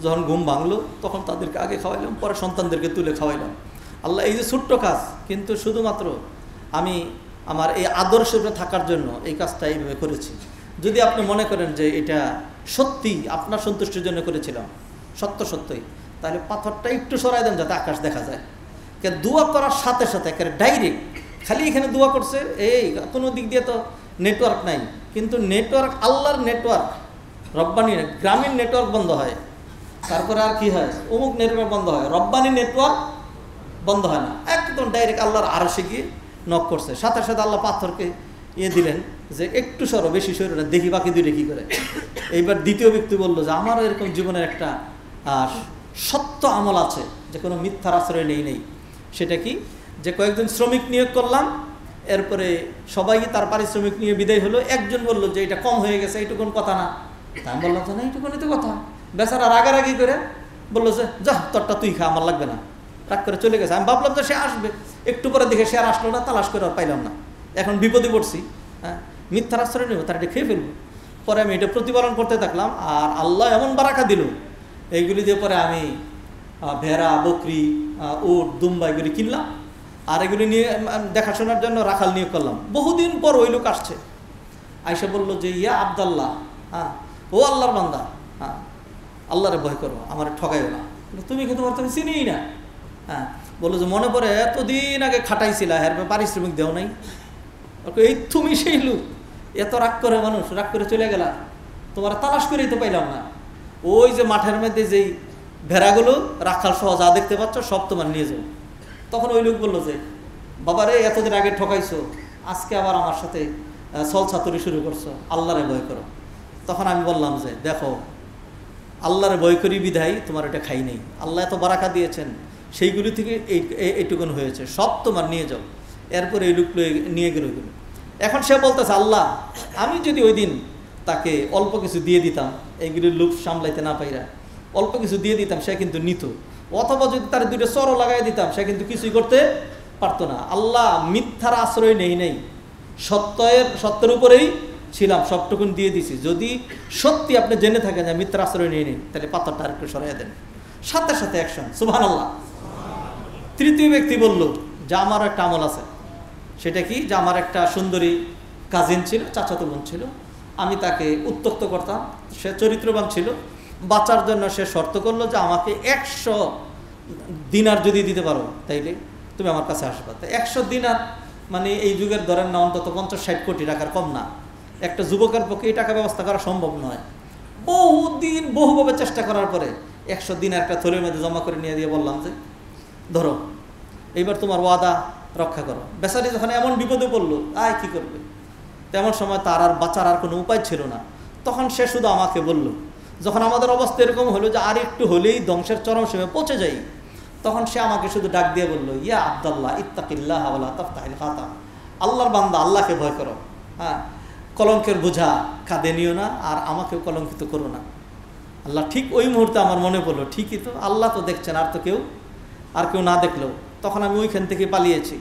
যখন ঘুম ভাঙলো তখন তাদেরকে আগে খাওয়াইলাম, পরে সন্তানদেরকে তুলে খাওয়াইলাম। আল্লাহ, এই যে ছোট্ট কাজ, কিন্তু শুধুমাত্র আমি আমার এই আদর্শে থাকার জন্য এই কাজটা এইভাবে করেছি। যদি আপনি মনে করেন যে এটা সত্যি আপনার সন্তুষ্টির জন্য করেছিলাম, সত্যই, তাহলে পাথরটা একটু সরাই দেন যাতে আকাশ দেখা যায়। কে দোয়া করার সাথে সাথে একেবারে ডাইরেক্ট খালি এখানে দোয়া করছে, এই কোনো দিক দিয়ে তো নেটওয়ার্ক নাই, কিন্তু নেটওয়ার্ক আল্লাহর নেটওয়ার্ক, রব্বানি গ্রামীণ নেটওয়ার্ক বন্ধ হয়, তারপরে আর কি হয়, অমুক নেটওয়ার্ক বন্ধ হয়, রব্বানি নেটওয়ার্ক বন্ধ হয় না, একদম ডাইরেক্ট আল্লাহর আরশে গিয়ে নক করছে। সাথে সাথে আল্লাহ পাথরকে দিলেন যে একটু সরো, বেশি সরো না, দেখি বাকি 2টা কী করে। এইবার দ্বিতীয় ব্যক্তি বললো যে আমারও এরকম জীবনের একটা সত্য আমল আছে, যে কোনো মিথ্যার আশ্রয় নেই। সেটা কি, যে কয়েকজন শ্রমিক নিয়োগ করলাম, এরপরে সবাই তার পারিশ্রমিক নিয়ে বিদায় হলো। একজন বলল যে এটা কম হয়ে গেছে, এইটুকুন কথা না। আমি বললাম তো না, এইটুকুনই তো কথা। বেচারা রাগারাগি করে বললো যে যা, তোরটা তুই খা, আমার লাগবে না, রাগ করে চলে গেছে। আমি ভাবলাম যে সে আসবে, একটু পরে দেখে সে আর আসলো না, তালাশ করে আর পাইলাম না। এখন বিপদে পড়ছি, হ্যাঁ মিথ্যার আশ্রয় নেব, তার এটা খেয়ে ফেলবো। পরে আমি এটা প্রতিপালন করতে থাকলাম, আর আল্লাহ এমন বারাকা দিল, এইগুলি দিয়ে পরে আমি ভেড়া, বকরি, উট, দুম্বা এগুলি কিনলাম, আর এগুলি নিয়ে দেখাশোনার জন্য রাখাল নিয়োগ করলাম। বহুদিন পর ওই লোক আসছে, আয়সা বললো যে ইয়া আব্দাল্লাহ, হ্যাঁ ও আল্লাহর বান্দা, হ্যাঁ আল্লাহরে ভয় করো, আমার ঠকাইও না। তুমি কিন্তু তুমি চিনিই না। হ্যাঁ, বললো যে মনে পড়ে এতদিন আগে খাটাইছিলা, হ্যাঁ পারিশ্রমিক দেও নাই। এই তুমি সেই লোক, এত রাগ করে মানুষ, রাগ করে চলে গেলা, তোমার তালাশ করেই তো পাইলাম না। ওই যে মাঠের মধ্যে যেই ভেড়াগুলো রাখাল সহ যা দেখতে পাচ্ছ সব তোমার নিয়ে যাও। তখন ওই লোক বললো যে বাবারে এতদিন আগে ঠকাইছো, আজকে আবার আমার সাথে ছল ছাতুরি শুরু করছো, আল্লাহরে ভয় করো। তখন আমি বললাম যে দেখো, আল্লাহরে ভয় করি বিধায় তোমার এটা খাই নেই, আল্লাহ এত বারাকা দিয়েছেন, সেইগুলি থেকে এইটুকুন হয়েছে, সব তোমার নিয়ে যাও। এরপরে এই লোক নিয়ে গেল। এখন সে বলতেছে আল্লাহ, আমি যদি ওই দিন তাকে অল্প কিছু দিয়ে দিতাম, এইগুলির লোক সামলাইতে না পাইরা অল্প কিছু দিয়ে দিতাম, সে কিন্তু নিত। অথবা যদি তার দুইটা চরও লাগাই দিতাম, সে কিন্তু কিছুই করতে পারতো না। আল্লাহ মিথ্যার আশ্রয় নেই, সত্যের উপরেই ছিলাম, সবটুকুন দিয়ে দিছি। যদি সত্যি আপনি জেনে থাকেন যে মিথ্যার আশ্রয় নেই, তাহলে পাথরটা আরেকটু সরাইয়া দেন। সাথে সাথে অ্যাকশন, সুবহানাল্লাহ। তৃতীয় ব্যক্তি বলল যে আমার একটা আমল আছে। সেটা কি? যে আমার একটা সুন্দরী কাজিন ছিল, চাচাতো বোন ছিল, আমি তাকে উত্ত্যক্ত করতাম। সে চরিত্রবান ছিল, বাঁচার জন্য সে শর্ত করলো যে আমাকে 100 দিনার যদি দিতে পারো তাইলে তুমি আমার কাছে আসবা। তো 100 দিনার মানে এই যুগের ধরেন না অন্তত 50-60 কোটি টাকার কম না। একটা যুবকের পক্ষে এই টাকা ব্যবস্থা করা সম্ভব নয়। বহুদিন বহুভাবে চেষ্টা করার পরে 100 দিনার একটা থলের মধ্যে জমা করে নিয়ে দিয়ে বললাম যে ধরো, এইবার তোমার ওয়াদা রক্ষা করো। বেচারি যখন এমন বিপদে পড়লো, কি করবে? তেমন সময় তার আর বাঁচার আর কোনো উপায় ছিল না। তখন সে শুধু আমাকে বলল, যখন আমাদের অবস্থা এরকম হলো যে আর একটু হলেই ধ্বংসের চরম সীমায় পৌঁছে যাই, তখন সে আমাকে শুধু ডাক দিয়ে বললো, ইয়া আব্দাল্লাহ ইত্তাকিল্লাহ ওয়ালা তাফতাহিল খাতাম, আল্লাহর বান্দা, আল্লাহকে ভয় করো। কলঙ্কের বোঝা কাঁধে নিও না, আর আমাকেও কলঙ্কিত করো না। আল্লাহ ঠিক ওই মুহূর্তে আমার মনে পড়লো, ঠিকই তো, আল্লাহ তো দেখছেন, আর কেউ না দেখলেও। তখন আমি ওইখান থেকে পালিয়েছি,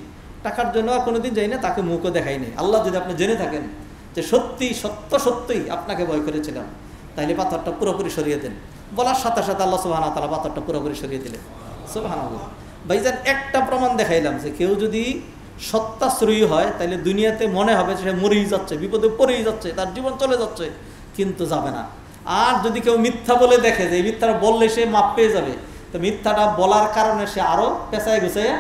টাকার জন্য আর কোনোদিন যাই না, তাকে মুখও দেখাই নেই। আল্লাহ যদি আপনি জেনে থাকেন যে সত্যই আপনাকে ভয় করেছিলাম, তাইলে পাথরটা পুরোপুরি সরিয়ে দেন। বলার সাথে সাথে আল্লাহ সুবহানাহু ওয়া তাআলা পাথরটা পুরোপুরি সরিয়ে দিলেন। সুবহানাল্লাহ। ভাইজান, একটা প্রমাণ দেখাইলাম যে কেউ যদি সত্যাশ্রয়ী হয়, তাইলে দুনিয়াতে মনে হবে সে মরেই যাচ্ছে, বিপদে পড়েই যাচ্ছে, তার জীবন চলে যাচ্ছে, কিন্তু যাবে না। আর যদি কেউ মিথ্যা বলে দেখে যে এই মিথ্যাটা বললে সে মাপ পেয়ে যাবে, তো মিথ্যাটা বলার কারণে সে আরও পেঁচায় গুছায়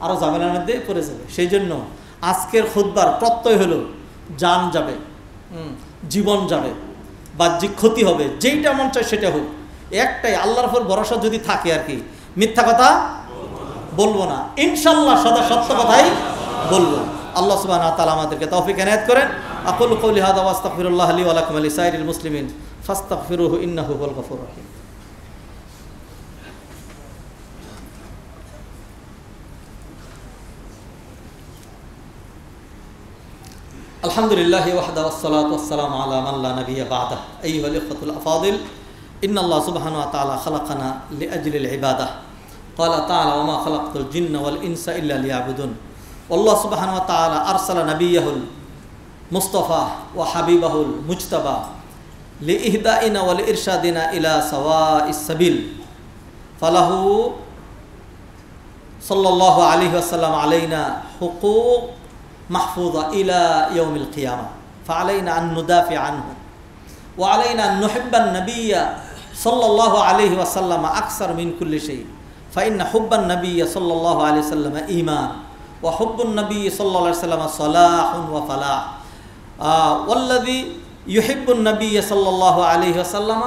আরও ঝামেলার মধ্যে পড়ে যাবে। সেই জন্য আজকের খুতবার প্রত্যয় হলো জান যাবে, জীবন যাবে, বাহ্যিক ক্ষতি হবে, যেইটা মন চায় সেটা হোক, একটাই আল্লাহর উপর ভরসা যদি থাকে আর কি, মিথ্যা কথা বলবো না, ইনশাআল্লাহ সদা সত্য কথাই বলবো। আল্লাহ সুবহানাহু ওয়া তাআলা আমাদেরকে তৌফিক এনায়েত করেন। আকুলু কওলি হাযা ওয়া আস্তাগফিরুল্লাহ লি ওয়া লাকুম ওয়া লিসাইরিল মুসলিমিন ফাস্তাগফিরুহু ইন্নাহু হুয়াল গফুরুর রহিম। আলহামদুলিল্লাহি ওয়াহদা ওয়াসসালাতু ওয়াসসালামু আলা মান লা নাবিয়্যা বা'দাহ। আইয়ুহাল ইখওয়াতুল আফাদিল, ইন্নাল্লাহ সুবহানাহু ওয়া তাআলা খালাকানা লিআজলিল ইবাদাহ। ক্বালা তাআলা ওয়া মা খালাকতুল জিন্না ওয়াল ইনসা ইল্লা লিয়াবুদুন। আল্লাহ সুবহানাহু ওয়া তাআলা আরসালা নাবিয়্যাহুল মুস্তাফা ওয়া হাবিবাহুল মুজতাবা লিইহদাইনা ওয়া লিইরশাদিনা ইলা সাওয়াইস সাবিল। ফালাহু সাল্লাল্লাহু আলাইহি ওয়াসাল্লাম আলাইনা হুকুক محفوظة إلى يوم القيامة، فعلينا أن ندافع عنه، وعلينا أن نحب النبي صلى الله عليه وسلم أكثر من كل شيء، فإن حب النبي صلى الله عليه وسلم إيمان، وحب النبي صلى الله عليه وسلم صلاح وفلاح، والذي يحب النبي صلى الله عليه وسلم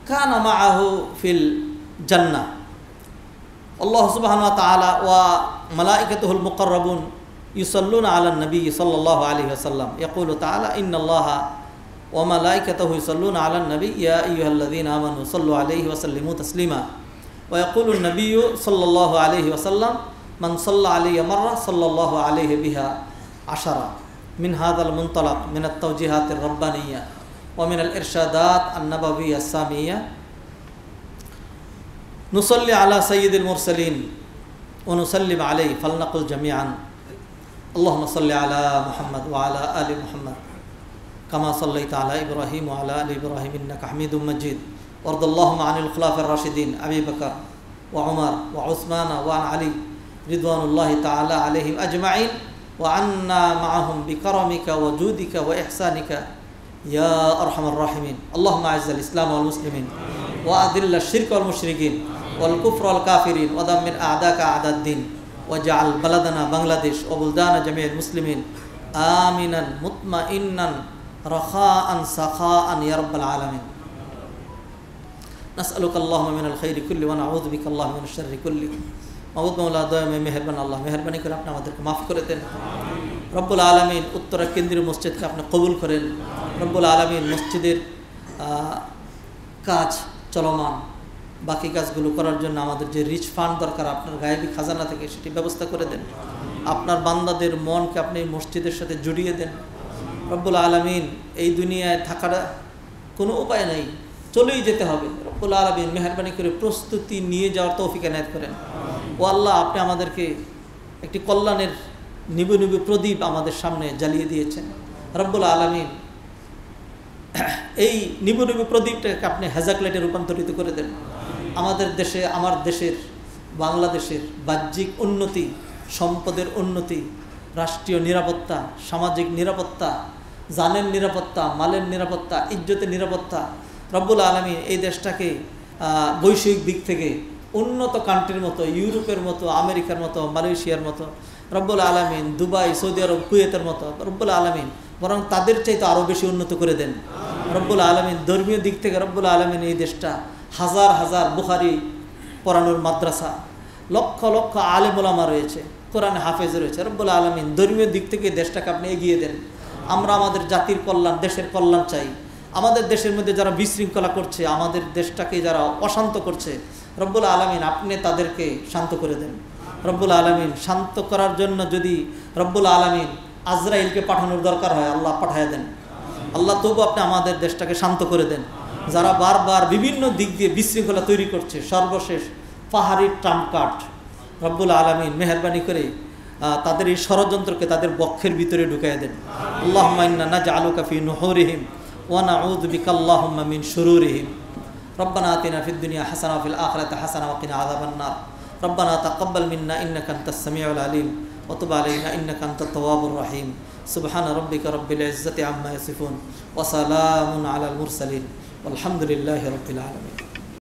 كان معه في الجنة. الله سبحانه وتعالى وملائكته المقربون يصلون على النبي صلى الله عليه وسلم، يقول تعالى إن الله وملائكته يصلون على النبي يا أيها الذين آمنوا صلوا عليه وسلموا تسليما. ويقول النبي صلى الله عليه وسلم من صلى علي مرة صلى الله عليه بها 10. من هذا المنطلق من التوجيهات الربانية ومن الإرشادات النبوية السامية نصلي على سيد المرسلين ونسلم عليه، فلنقل جميعا اللهم صل على محمد وعلى آل محمد كما صليت على إبراهيم وعلى آل إبراهيم إنك حميد مجيد. وارض اللهم عن الخلفاء الراشدين أبي بكر وعمر وعثمان وعن علي رضوان الله تعالى عليهم أجمعين، وعنا معهم بكرمك وجودك وإحسانك يا أرحم الراحمين. اللهم أعز الإسلام والمسلمين وأذل الشرك والمشركين والكفر والكافرين ودمر أعداءك أعداء الدين، واجعل بلدنا بنغلاديش وبلدان جميع المسلمين آمنا مطمئنا رخاء سخاء يا رب العالمين. নাসআলুকা আল্লাহুম্মা মিনাল খাইরি কুল্লি ওয়া নাউযু বিকা আল্লাহুম্মা মিনাশ শাররি কুল্লি। মাবুদ মাওলা দয়াময় মেহেরবান আল্লাহ, মেহেরবানি করে আপনি আমাদেরকে মাফ করে দেন। রব্বুল আলামিন উত্তরা কেন্দ্রীয় মসজিদকে আপনি কবুল করেন। রব্বুল আলামিন মসজিদের কাজ চলমান, বাকি কাজগুলো করার জন্য আমাদের যে রিচ ফান্ড দরকার আপনার গায়েবী খাজানা থেকে, সেটি ব্যবস্থা করে দেন। আপনার বান্দাদের মনকে আপনি মসজিদের সাথে জড়িয়ে দেন। রব্বুল আলামিন এই দুনিয়ায় থাকার কোনো উপায় নেই, চলেই যেতে হবে। রব্বুল আলামিন মেহেরবানি করে প্রস্তুতি নিয়ে যাওয়ার তৌফিক এনায়েত করেন। ও আল্লাহ, আপনি আমাদেরকে একটি কল্যাণের নিবু নিবু প্রদীপ আমাদের সামনে জ্বালিয়ে দিয়েছেন। রব্বুল আলামিন এই নিবু নিবু প্রদীপটাকে আপনি হ্যাজাকলাইটে রূপান্তরিত করে দেন। আমাদের দেশে, আমার দেশের, বাংলাদেশের বাহ্যিক উন্নতি, সম্পদের উন্নতি, রাষ্ট্রীয় নিরাপত্তা, সামাজিক নিরাপত্তা, জানের নিরাপত্তা, মালের নিরাপত্তা, ইজ্জতের নিরাপত্তা, রব্বুল আলামিন এই দেশটাকে বৈশ্বিক দিক থেকে উন্নত কান্ট্রির মতো, ইউরোপের মতো, আমেরিকার মতো, মালয়েশিয়ার মতো, রব্বুল আলামিন দুবাই, সৌদি আরব, কুয়েতের মতো, রব্বুল আলামিন বরং তাদের চাইতে আরও বেশি উন্নত করে দেন। রব্বুল আলামিন ধর্মীয় দিক থেকে রব্বুল আলামিন এই দেশটা হাজার হাজার বুখারি পড়ানোর মাদ্রাসা, লক্ষ লক্ষ আলেম ওলামা রয়েছে, কোরআন হাফেজ রয়েছে। রব্বুল আলামিন ধর্মীয় দিক থেকে দেশটাকে আপনি এগিয়ে দেন। আমরা আমাদের জাতির কল্যাণ, দেশের কল্যাণ চাই। আমাদের দেশের মধ্যে যারা বিশৃঙ্খলা করছে, আমাদের দেশটাকে যারা অশান্ত করছে, রব্বুল আলামিন আপনি তাদেরকে শান্ত করে দেন। রব্বুল আলামিন শান্ত করার জন্য যদি রব্বুল আলামিন আজরাইলকে পাঠানোর দরকার হয়, আল্লাহ পাঠায় দেন। আল্লাহ তবু আপনি আমাদের দেশটাকে শান্ত করে দেন। যারা বারবার বিভিন্ন দিক দিয়ে বিশৃঙ্খলা তৈরি করছে, সর্বশেষ পাহাড়ি ট্রাম্প কার্ড, রব্বুল আলামিন মেহেরবানি করে তাদের এই ষড়যন্ত্রকে তাদের বক্ষের ভিতরে ঢুকাইয়া দেন। আল্লাহুম্মা ইন্না নাজআলুকা ফি নুহুরিহিম ওয়া নাউযু বিকা আল্লাহুম্মা মিন শুরুরিহিম। রব্বানা আতিনা ফিদ দুনিয়া হাসানাহ ওয়া ফিল আখিরাতি হাসানাহ ওয়া কিনা আযাবান নার। রব্বানা তাকাব্বাল মিন্না ইন্নাকা আনতাস সামিউল আলিম ওয়া তুব আলাইনা ইন্নাকা আনতাত তাওয়াবুর রহিম। সুবহানা রাব্বিকা রাব্বিল ইজ্জাতি আম্মা ইয়াসিফুন ওয়া সালামুন আলাল মুরসালিন ওয়ালহামদুলিল্লাহি রাব্বিল আলামিন।